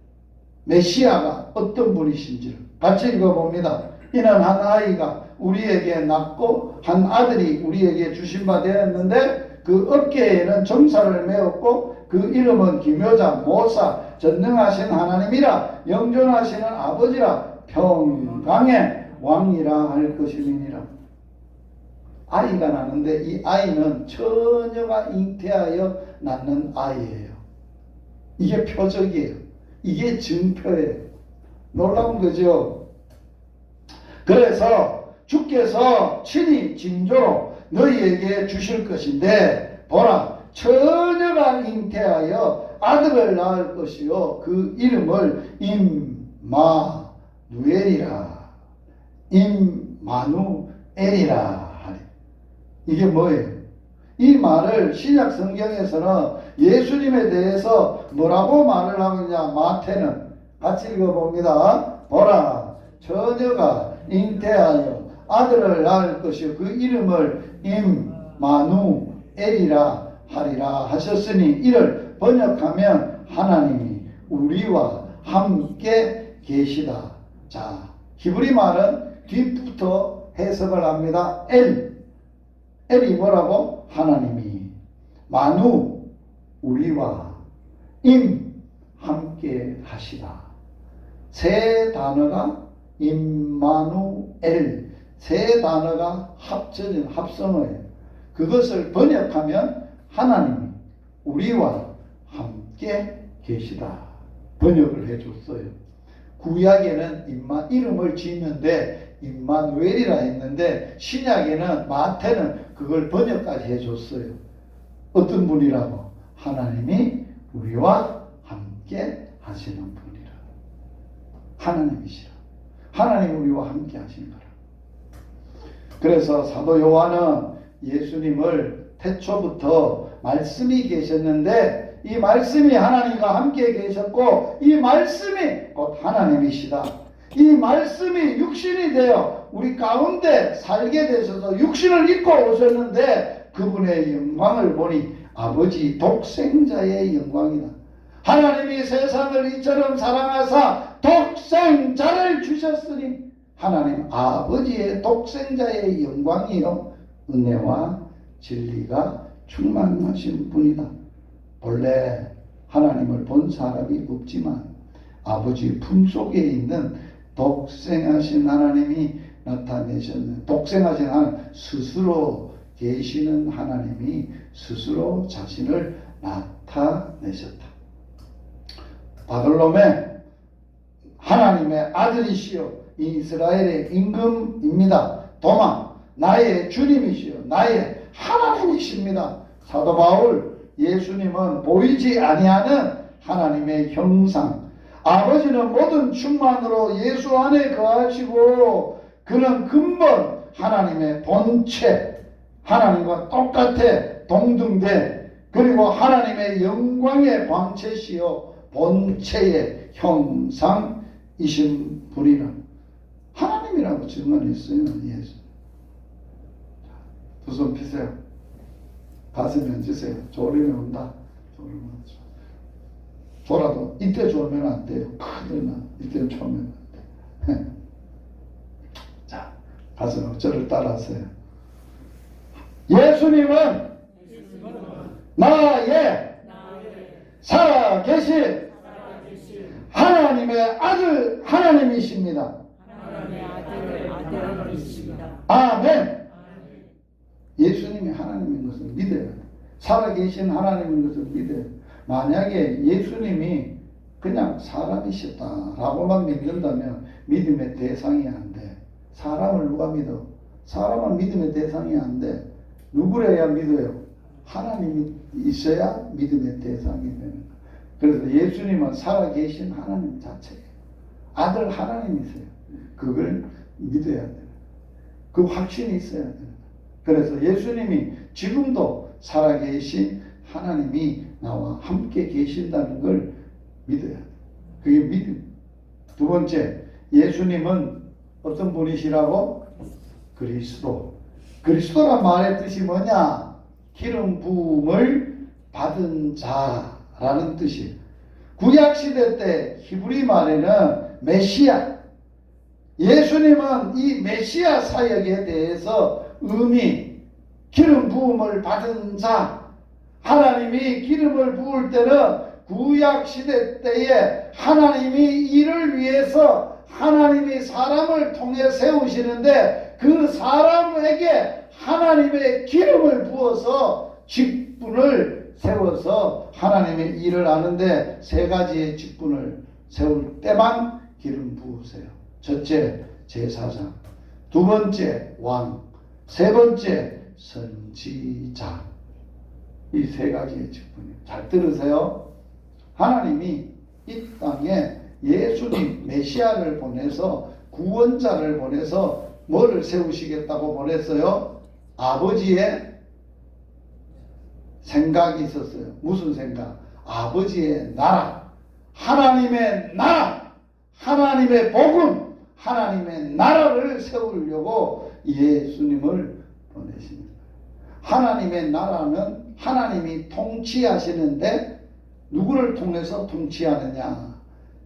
[SPEAKER 1] 메시아가 어떤 분이신지를 같이 읽어봅니다. 이는 한 아이가 우리에게 낳고 한 아들이 우리에게 주신 바 되었는데 그 어깨에는 정사를 메었고 그 이름은 기묘자 모사 전능하신 하나님이라 영존하시는 아버지라 평강의 왕이라 할 것임이니라. 아이가 나는데 이 아이는 처녀가 잉태하여 낳는 아이예요. 이게 표적이에요. 이게 증표예요. 놀라운 거죠. 그래서 주께서 친히 징조로 너희에게 주실 것인데 보라 처녀가 잉태하여 아들을 낳을 것이요 그 이름을 임마누엘이라 임마누엘이라 하리. 이게 뭐예요? 이 말을 신약 성경에서는 예수님에 대해서 뭐라고 말을 하고 있냐. 마태는 같이 읽어봅니다. 보라 처녀가 잉태하여 아들을 낳을 것이요 그 이름을 임마누엘이라 하리라 하셨으니 이를 번역하면 하나님이 우리와 함께 계시다. 자, 히브리 말은 뒤부터 해석을 합니다. 엘이 뭐라고? 하나님이, 마누 우리와, 함께 하시다. 세 단어가 임마누엘, 세 단어가 합쳐진 합성어예요. 그것을 번역하면 하나님이 우리와 함께 계시다. 번역을 해줬어요. 구약에는 이름을 짓는데 임마누엘이라 했는데 신약에는 마태는 그걸 번역까지 해줬어요. 어떤 분이라고? 하나님이 우리와 함께 하시는 분이라. 하나님이시라. 하나님 우리와 함께 하신 거라. 그래서 사도 요한은 예수님을 태초부터 말씀이 계셨는데 이 말씀이 하나님과 함께 계셨고 이 말씀이 곧 하나님이시다. 이 말씀이 육신이 되어 우리 가운데 살게 되셔서 육신을 입고 오셨는데 그분의 영광을 보니 아버지 독생자의 영광이다. 하나님이 세상을 이처럼 사랑하사 독생자를 주셨으니 하나님 아버지의 독생자의 영광이요 은혜와 진리가 충만하신 분이다. 본래 하나님을 본 사람이 없지만 아버지 품속에 있는 독생하신 하나님이 나타내셨는 독생하신 하나님 스스로 계시는 하나님이 스스로 자신을 나타내셨다. 바글롬의 하나님의 아들이시요 이스라엘의 임금입니다. 도마 나의 주님이시요 나의 하나님이십니다. 사도 바울 예수님은 보이지 아니하는 하나님의 형상, 아버지는 모든 충만으로 예수 안에 거하시고 그는 근본 하나님의 본체, 하나님과 똑같아 동등돼 그리고 하나님의 영광의 광채시요 본체의 형상이신 분이라. 하나님이라고 증언했어요. 예수. 두 손 피세요. 가슴에 얹으세요. 졸음이 온다. 졸음이 온다. 졸아도 이때 졸면 안 돼요. 큰일나. 이때는 졸면 안 돼. 자, 가슴으로 저를 따라하세요. 예수님은 나의 살아계신 하나님의 아들 하나님이십니다. 아멘. 예수님이 하나님인 것을 믿어요. 살아계신 하나님인 것을 믿어요. 만약에 예수님이 그냥 사람이셨다라고만 믿는다면 믿음의 대상이 안 돼. 사람을 누가 믿어? 사람은 믿음의 대상이 안 돼. 누구래야 믿어요? 하나님이 있어야 믿음의 대상이 되는 거예요. 그래서 예수님은 살아계신 하나님 자체예요. 아들 하나님이세요. 그걸 믿어야 돼요. 그 확신이 있어야 돼요. 그래서 예수님이 지금도 살아계신 하나님이 나와 함께 계신다는 걸 믿어야 돼요. 그게 믿음. 두 번째, 예수님은 어떤 분이시라고? 그리스도. 그리스도란 말의 뜻이 뭐냐? 기름 부음을 받은 자라는 뜻이에요. 구약시대 때 히브리 말에는 메시아, 예수님은 이 메시아 사역에 대해서 기름 부음을 받은 자, 하나님이 기름을 부을 때는 구약 시대 때에 하나님이 이를 위해서 하나님이 사람을 통해 세우시는데 그 사람에게 하나님의 기름을 부어서 직분을 세워서 하나님의 일을 하는데 세 가지의 직분을 세울 때만 기름 부으세요. 첫째, 제사장. 두 번째, 왕. 세 번째, 선지자. 이 세 가지의 직분이에요. 잘 들으세요. 하나님이 이 땅에 예수님 메시아를 보내서 구원자를 보내서 뭐를 세우시겠다고 보냈어요? 아버지의 생각이 있었어요. 무슨 생각? 아버지의 나라, 하나님의 나라, 하나님의 복음, 하나님의 나라를 세우려고 예수님을 보내십니다. 하나님의 나라는 하나님이 통치하시는데 누구를 통해서 통치하느냐?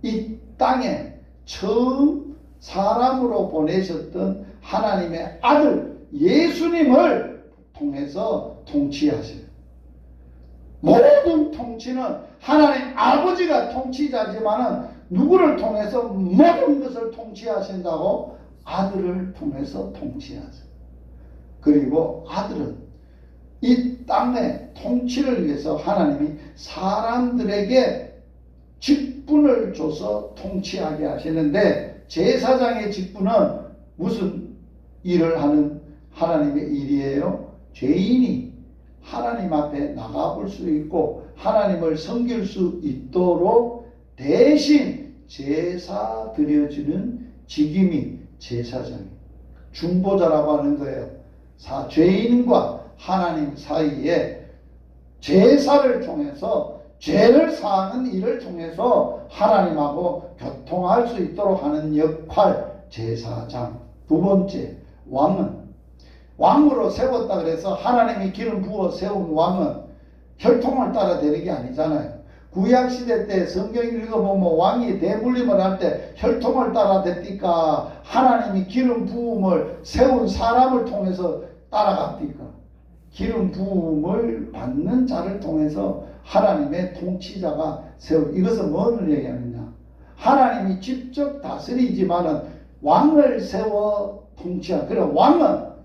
[SPEAKER 1] 이 땅에 처음 사람으로 보내셨던 하나님의 아들 예수님을 통해서 통치하세요. 모든 통치는 하나님 아버지가 통치자지만은 누구를 통해서 모든 것을 통치하신다고? 아들을 통해서 통치하세요. 그리고 아들은 이 땅의 통치를 위해서 하나님이 사람들에게 직분을 줘서 통치하게 하시는데 제사장의 직분은 무슨 일을 하는 하나님의 일이에요? 죄인이 하나님 앞에 나가볼 수 있고 하나님을 섬길 수 있도록 대신 제사 드려지는 직임이 제사장이에요. 중보자라고 하는 거예요. 죄인과 하나님 사이에 제사를 통해서 죄를 사하는 일을 통해서 하나님하고 교통할 수 있도록 하는 역할, 제사장. 두 번째, 왕으로 세웠다 그래서 하나님이 기름 부어 세운 왕은 혈통을 따라 되는 게 아니잖아요. 구약시대 때 성경 읽어보면 왕이 대물림을 할 때 혈통을 따라 됐니까? 하나님이 기름 부음을 세운 사람을 통해서 따라갑니까? 기름 부음을 받는 자를 통해서 하나님의 통치자가 이것은 뭐를 얘기하느냐? 하나님이 직접 다스리지만은 왕을 세워 통치하고, 그래 왕은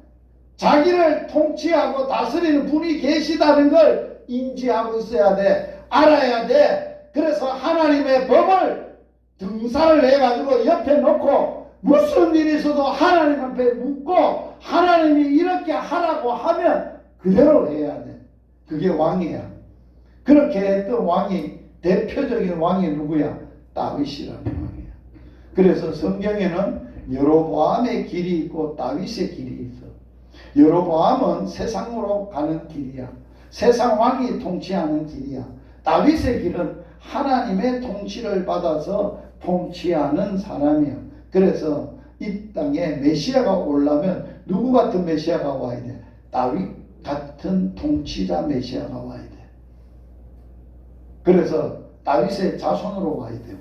[SPEAKER 1] 자기를 통치하고 다스리는 분이 계시다는 걸 인지하고 있어야 돼. 알아야 돼. 그래서 하나님의 법을 등산을 해가지고 옆에 놓고 무슨 일이 있어도 하나님 앞에 묻고 하나님이 이렇게 하라고 하면 그대로 해야 돼. 그게 왕이야. 그렇게 했던 왕이, 대표적인 왕이 누구야? 다윗이라는 왕이야. 그래서 성경에는 여로보암의 길이 있고 다윗의 길이 있어. 여로보암은 세상으로 가는 길이야. 세상 왕이 통치하는 길이야. 다윗의 길은 하나님의 통치를 받아서 통치하는 사람이야. 그래서 이 땅에 메시아가 오려면 누구 같은 메시아가 와야 돼? 다윗 같은 통치자 메시아가 와야 돼. 그래서 다윗의 자손으로 와야 되고,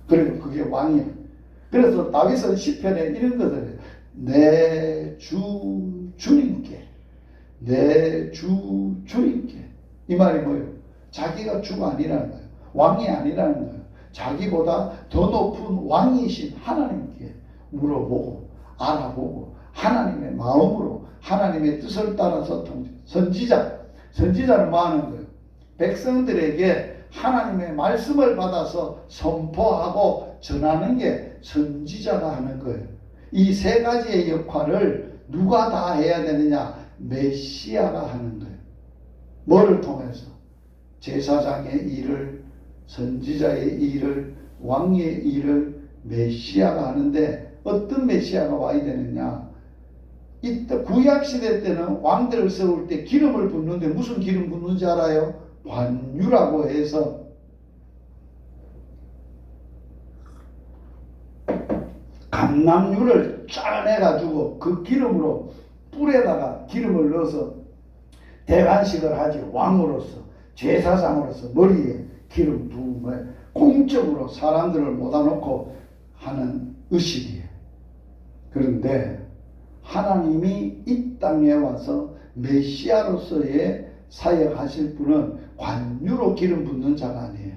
[SPEAKER 1] 그리고 그게 왕이야. 그래서 다윗은 시편에 이런 것을 해요. 내 주님께, 내 주님께. 이 말이 뭐예요? 자기가 주가 아니라는 거예요. 왕이 아니라는 거예요. 자기보다 더 높은 왕이신 하나님께 물어보고 알아보고 하나님의 마음으로 하나님의 뜻을 따라서 선지자는 뭐 하는 거예요? 백성들에게 하나님의 말씀을 받아서 선포하고 전하는 게 선지자가 하는 거예요. 이 세 가지의 역할을 누가 다 해야 되느냐? 메시아가 하는 거예요. 뭐를 통해서? 제사장의 일을, 선지자의 일을, 왕의 일을 메시아가 하는데 어떤 메시아가 와야 되느냐? 이때 구약시대 때는 왕들을 세울 때 기름을 붓는데 무슨 기름 붓는지 알아요? 관유라고 해서 감람유를 짜내가지고 그 기름으로 뿔에다가 기름을 넣어서 대관식을 하지. 왕으로서, 제사장으로서 머리에 기름 부음을 공적으로 사람들을 모아놓고 하는 의식이에요. 그런데 하나님이 이 땅에 와서 메시아로서의 사역하실 분은 관유로 기름 붓는 자가 아니에요.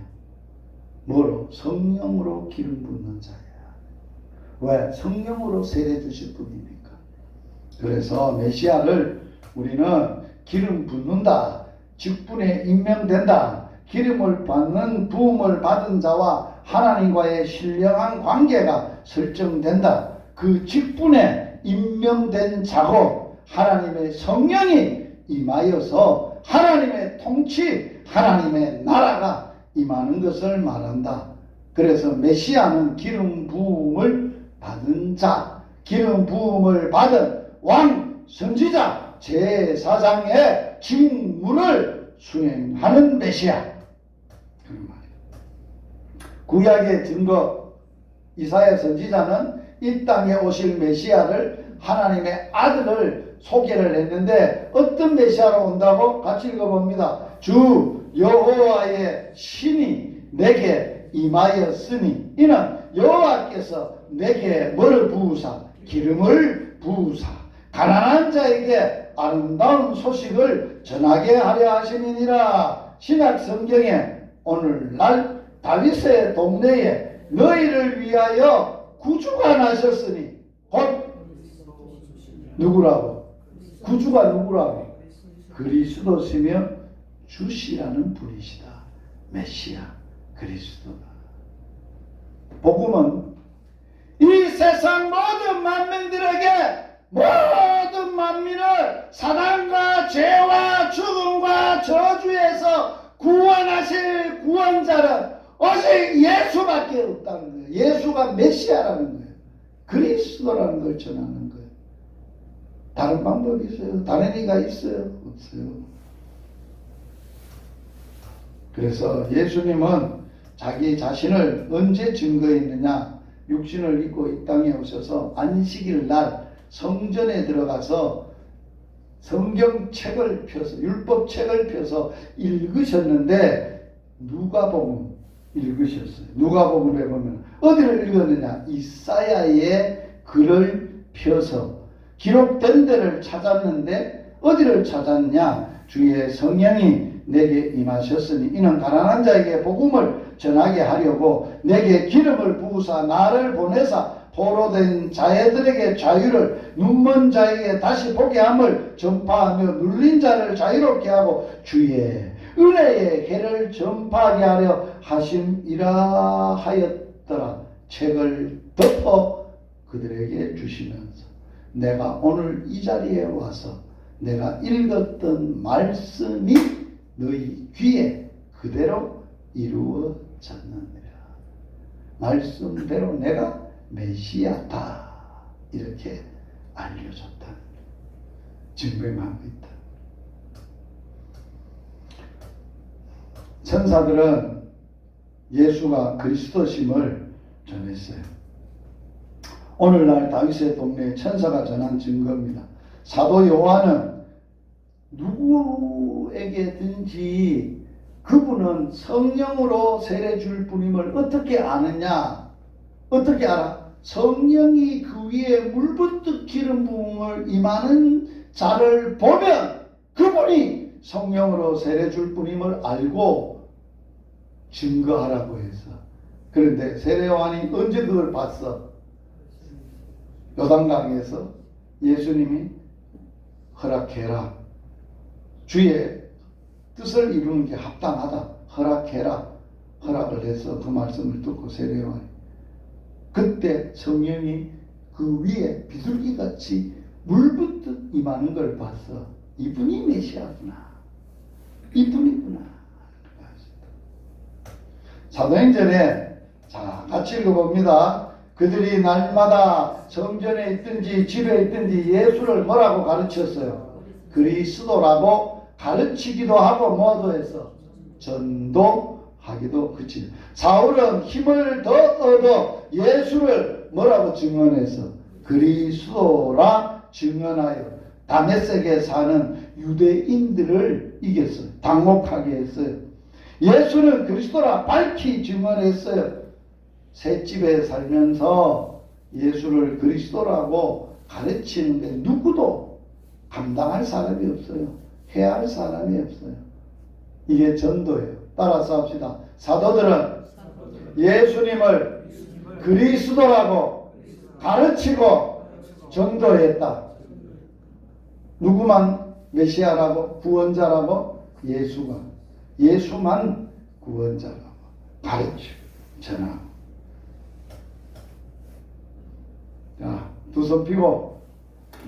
[SPEAKER 1] 뭐로? 성령으로 기름 붓는 자예요. 왜? 성령으로 세례 주실 분이니까. 그래서 메시아를 우리는 기름 붓는다, 직분에 임명된다, 기름을 받는 부음을 받은 자와 하나님과의 신령한 관계가 설정된다. 그 직분에 임명된 자고 하나님의 성령이 임하여서 하나님의 통치, 하나님의 나라가 임하는 것을 말한다. 그래서 메시아는 기름 부음을 받은 자, 기름 부음을 받은 왕, 선지자, 제사장의 직무를 수행하는 메시아. 그런 말이에요. 구약의 증거, 이사야 선지자는 이 땅에 오실 메시아를 하나님의 아들을 소개를 했는데 어떤 메시아로 온다고? 같이 읽어봅니다. 주 여호와의 신이 내게 임하였으니 이는 여호와께서 내게 뭐를 부으사? 기름을 부으사 가난한 자에게 아름다운 소식을 전하게 하려 하심이니라. 신약 성경에 오늘날 다윗의 동네에 너희를 위하여 구주가 나셨으니 곧 누구라고? 구주가 누구라고? 그리스도시며 주시라는 분이시다. 메시아 그리스도다. 복음은 이 세상 모든 만민들에게 모든 만민을 사단과 죄와 죽음과 저주에서 구원하실 구원자는 오직 예수밖에 없다는 거예요. 예수가 메시아라는 거예요. 그리스도라는 걸 전하는 거예요. 다른 방법이 있어요? 다른 이가 있어요? 없어요. 그래서 예수님은 자기 자신을 언제 증거했느냐? 육신을 입고 이 땅에 오셔서 안식일 날 성전에 들어가서 성경책을 펴서 율법책을 펴서 읽으셨는데 누가복음 읽으셨어요. 누가복음에 보면 어디를 읽었느냐? 이사야의 글을 펴서 기록된 데를 찾았는데 어디를 찾았냐? 주의 성령이 내게 임하셨으니 이는 가난한 자에게 복음을 전하게 하려고 내게 기름을 부으사 나를 보내사 포로된 자애들에게 자유를 눈먼 자에게 다시 보게 함을 전파하며 눌린 자를 자유롭게 하고 주의 은혜의 해를 전파하게 하려 하심이라 하였더라. 책을 덮어 그들에게 주시면서 내가 오늘 이 자리에 와서 내가 읽었던 말씀이 너희 귀에 그대로 이루어졌느니라. 말씀대로 내가 메시아다 이렇게 알려줬다. 증명하고 있다. 천사들은 예수가 그리스도심을 전했어요. 오늘날 다윗의 동네에 천사가 전한 증거입니다. 사도 요한은 누구에게든지 그분은 성령으로 세례 줄 분임을 어떻게 아느냐? 어떻게 알아? 성령이 그 위에 물붓듯 기름 부음을 임하는 자를 보면 그분이 성령으로 세례 줄 분임을 알고 증거하라고 해서. 그런데 세례 요한이 언제 그걸 봤어? 요단강에서 예수님이 허락해라. 주의 뜻을 이루는 게 합당하다. 허락해라. 허락을 해서 그 말씀을 듣고 세례 요한이 그때 성령이 그 위에 비둘기같이 물붓듯 임하는 걸 봤어. 이분이 메시아구나. 이분이구나. 사도행전에 자 같이 읽어봅니다. 그들이 날마다 성전에 있든지 집에 있든지 예수를 뭐라고 가르쳤어요? 그리스도라고 가르치기도 하고 뭐도 했어? 전도하기도 그치. 사울은 힘을 더 얻어 예수를 뭐라고 증언했어? 그리스도라 증언하여 다메섹에 사는 유대인들을 이겼어요. 당혹하게 했어요. 예수는 그리스도라 밝히 증언했어요. 셋집에 살면서 예수를 그리스도라고 가르치는데 누구도 감당할 사람이 없어요. 해야 할 사람이 없어요. 이게 전도예요. 따라서 합시다. 사도들은 예수님을 그리스도라고 가르치고 전도했다. 누구만 메시아라고? 구원자라고? 예수만 구원자라고 가르치고 전하고. 자, 두 손 펴고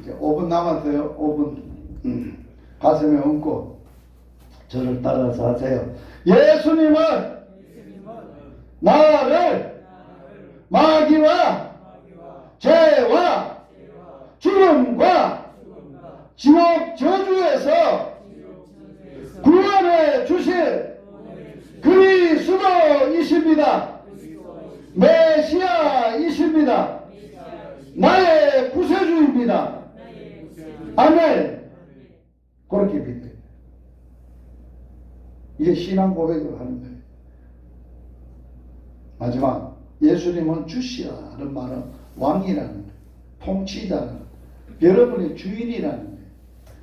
[SPEAKER 1] 이제 5분 남았어요. 5분. 가슴에 얹고 저를 따라서 하세요. 예수님은 나를 마귀와 죄와 죽음과 지옥 저주에서 구원해 주실 그리스도이십니다. 메시아이십니다. 나의 구세주입니다. 아멘. 그렇게 믿어요. 이게 신앙 고백을 하는 거예요. 마지막, 예수님은 주시라는 말은 왕이라는 거예요. 통치자라는 거예요. 여러분의 주인이라는 거예요.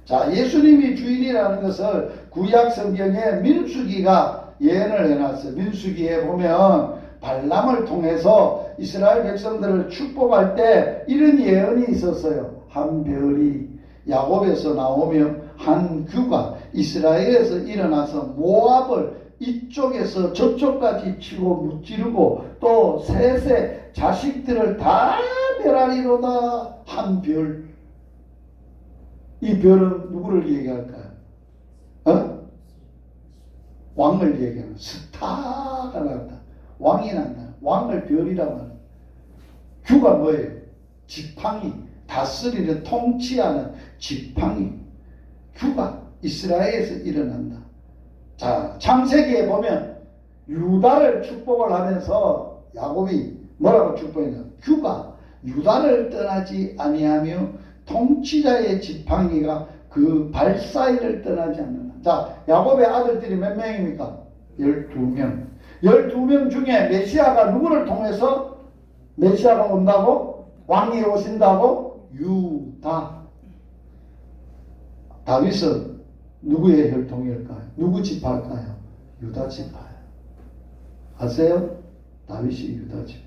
[SPEAKER 1] 자, 예수님이 주인이라는 것을 구약 성경에 민수기가 예언을 해놨어요. 민수기에 보면 발람을 통해서 이스라엘 백성들을 축복할 때 이런 예언이 있었어요. 한 별이 야곱에서 나오며 한 규가 이스라엘에서 일어나서 모압을 이쪽에서 저쪽까지 치고 무찌르고 또 셋의 자식들을 다 멸하리로다. 한 별. 이 별은 누구를 얘기할까요? 왕을 얘기하는 스타가 난다. 왕이 난다. 왕을 별이라고 하는. 규가 뭐예요? 지팡이. 다스리는 통치하는 지팡이. 규가 이스라엘에서 일어난다. 자, 창세기에 보면 유다를 축복을 하면서 야곱이 뭐라고 축복했냐? 규가 유다를 떠나지 아니하며 통치자의 지팡이가 그 발 사이를 떠나지 않는다. 자, 야곱의 아들들이 몇 명입니까? 12명. 12명 중에 메시아가 누구를 통해서 메시아가 온다고? 왕이 오신다고? 유다. 다윗은 누구의 혈통일까요? 누구 지파일까요? 유다 지파예요. 아세요? 다윗이 유다 지파.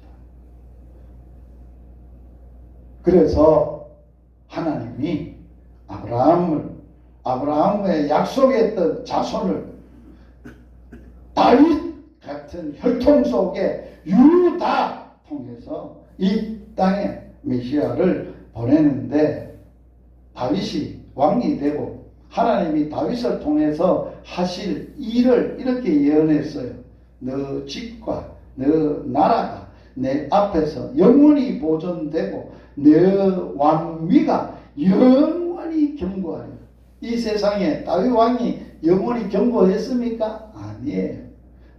[SPEAKER 1] 그래서 하나님이 아브라함의 약속했던 자손을 다윗 같은 혈통 속에 유다 통해서 이 땅에 메시아를 보내는데 다윗이 왕이 되고 하나님이 다윗을 통해서 하실 일을 이렇게 예언했어요. 너 집과 너 나라가 내 앞에서 영원히 보존되고 너 왕위가 영원히 견고하리라. 이 세상에 다윗 왕이 영원히 견고했습니까? 아니에요.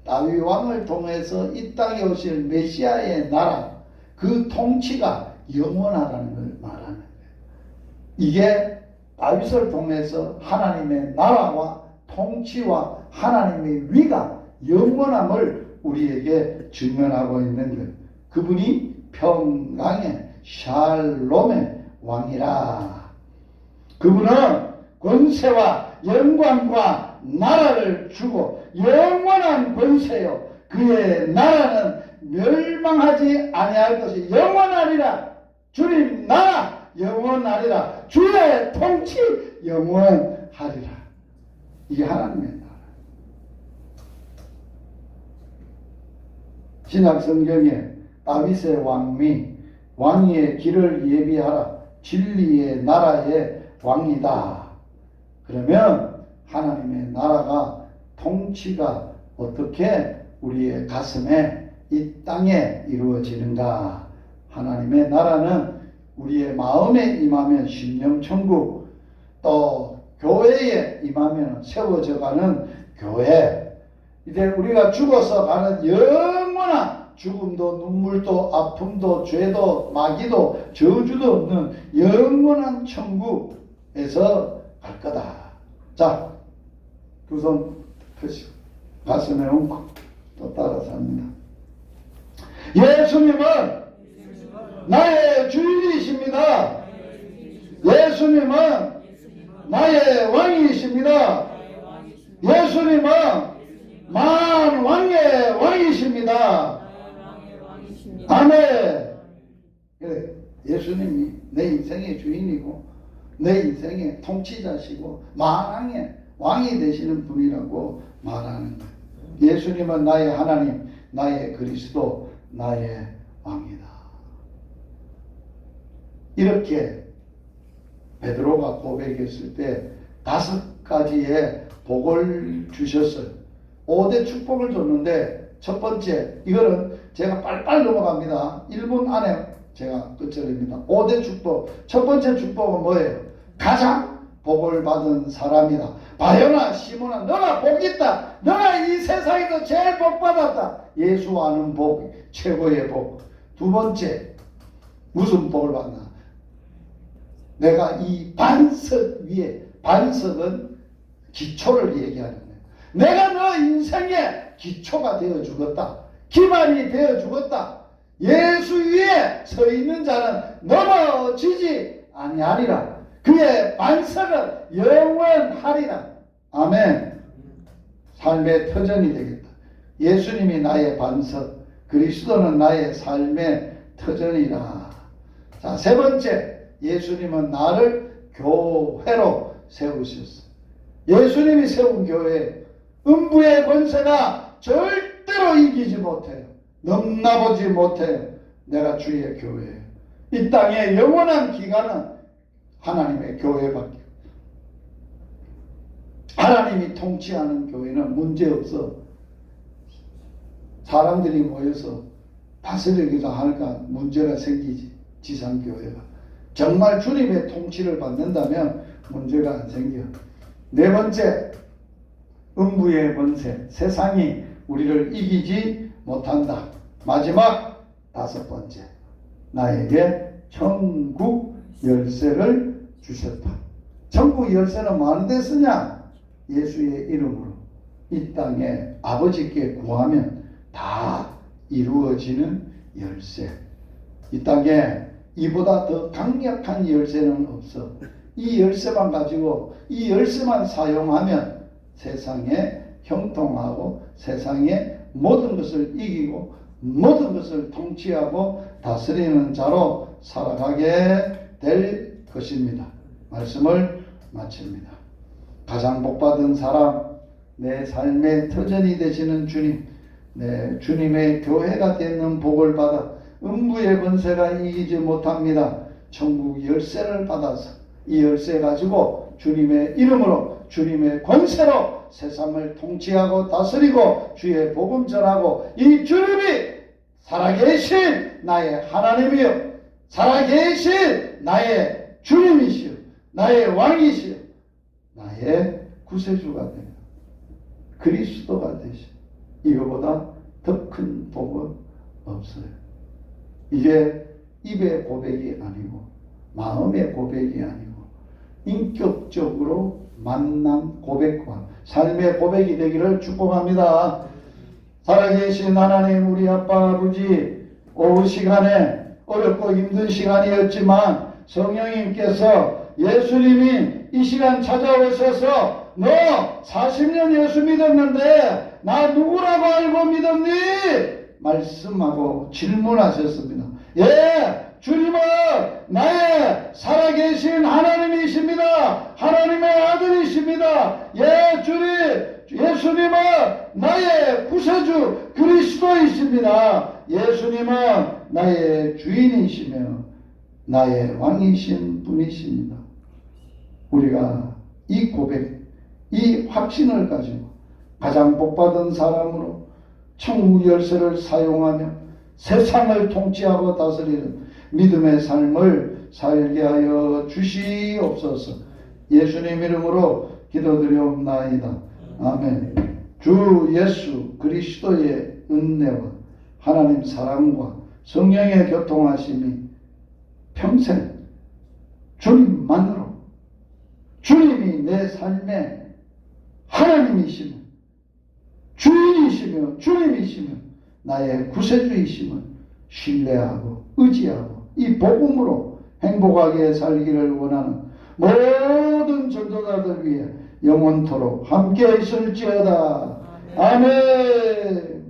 [SPEAKER 1] 다윗 왕을 통해서 이 땅에 오실 메시아의 나라, 그 통치가 영원하다는 걸 말하는 거예요. 이게 다윗을 통해서 하나님의 나라와 통치와 하나님의 위가 영원함을 우리에게 증언하고 있는 거예요. 그분이 평강의 샬롬의 왕이라. 그분은 권세와 영광과 나라를 주고 영원한 권세요. 그의 나라는 멸망하지 아니할 것이 영원하리라. 주님 나라 영원하리라. 주의 통치 영원하리라. 이게 하나님의 나라. 신약 성경에 다윗의 왕위의 길을 예비하라. 진리의 나라의 왕이다. 그러면 하나님의 나라가 통치가 어떻게 우리의 가슴에 이 땅에 이루어지는가? 하나님의 나라는 우리의 마음에 임하면 심령천국, 또 교회에 임하면 세워져가는 교회. 이제 우리가 죽어서 가는 영원한 죽음도 눈물도 아픔도 죄도 마귀도 저주도 없는 영원한 천국에서 갈 거다. 자, 두 손 펴시고 가슴에 얹고 또 따라서 합니다. 예수님은 나의 주인이십니다. 예수님은 나의 왕이십니다. 예수님은 만왕의 왕이십니다. 아멘. 그래, 예수님이 내 인생의 주인이고 내 인생의 통치자시고 만왕의 왕이 되시는 분이라고 말하는 거예요. 예수님은 나의 하나님, 나의 그리스도, 나의 왕이다. 이렇게 베드로가 고백했을 때 5가지의 복을 주셨어요. 5대 축복을 줬는데 첫 번째, 이거는 제가 빨빨 넘어갑니다. 1분 안에 제가 끝절입니다. 5대 축복. 첫 번째 축복은 뭐예요? 가장 복을 받은 사람이다. 바요나 시몬아, 너가 복 있다. 너가 이 세상에서 제일 복 받았다. 예수 아는 복, 최고의 복. 두 번째, 무슨 복을 받나? 내가 이 반석 위에, 반석은 기초를 얘기하는 거예요. 내가 너 인생의 기초가 되어 죽었다. 기반이 되어 죽었다. 예수 위에 서 있는 자는 넘어지지 아니하리라. 그의 반석은 영원하리라. 아멘. 삶의 터전이 되겠다. 예수님이 나의 반석, 그리스도는 나의 삶의 터전이라. 자, 세 번째, 예수님은 나를 교회로 세우셨어. 예수님이 세운 교회, 음부의 권세가 절대로 이기지 못해요. 넘나보지 못해요. 내가 주의 교회예요. 이 땅의 영원한 기간은 하나님의 교회밖에. 하나님이 통치하는 교회는 문제없어. 사람들이 모여서 다스리기도 하니까 문제가 생기지. 지상교회가. 정말 주님의 통치를 받는다면 문제가 안 생겨. 네 번째, 음부의 권세. 세상이 우리를 이기지 못한다. 마지막 5번째, 나에게 천국 열쇠를 주셨다. 천국 열쇠는 뭐하는 데 쓰냐? 예수의 이름으로 이 땅에 아버지께 구하면 다 이루어지는 열쇠. 이 땅에 이보다 더 강력한 열쇠는 없어. 이 열쇠만 가지고 이 열쇠만 사용하면 세상에 형통하고 세상의 모든 것을 이기고 모든 것을 통치하고 다스리는 자로 살아가게 될 것입니다. 말씀을 마칩니다. 가장 복받은 사람, 내 삶의 터전이 되시는 주님, 내 주님의 교회가 되는 복을 받아 음부의 권세가 이기지 못합니다. 천국 열쇠를 받아서 이 열쇠 가지고 주님의 이름으로 주님의 권세로 세상을 통치하고 다스리고 주의 복음 전하고 이 주님이 살아계신 나의 하나님이요 살아계신 나의 주님이시요 나의 왕이시요 나의 구세주가 되며 그리스도가 되시. 이거보다 더 큰 복은 없어요. 이게 입의 고백이 아니고 마음의 고백이 아니고 인격적으로 만남 고백과 삶의 고백이 되기를 축복합니다. 살아계신 하나님, 우리 아빠 아버지, 오후 시간에 어렵고 힘든 시간이었지만 성령님께서 예수님이 이 시간 찾아오셔서 너 40년 예수 믿었는데 나 누구라고 알고 믿었니? 말씀하고 질문하셨습니다. 예, 주님은 나의 살아계신 하나님이십니다. 하나님의 아들이십니다. 예, 주님, 예수님은 나의 구세주 그리스도이십니다. 예수님은 나의 주인이시며 나의 왕이신 분이십니다. 우리가 이 고백, 이 확신을 가지고 가장 복받은 사람으로 천국 열쇠를 사용하며 세상을 통치하고 다스리는 믿음의 삶을 살게 하여 주시옵소서. 예수님 이름으로 기도드리옵나이다. 아멘. 주 예수 그리스도의 은혜와 하나님 사랑과 성령의 교통하심이 평생 주님만으로, 주님이 내 삶의 하나님이시며 주인이시며 주님이시며 나의 구세주이심을 신뢰하고 의지하고 이 복음으로 행복하게 살기를 원하는 모든 전도자들 위해 영원토록 함께 있을지어다. 아멘.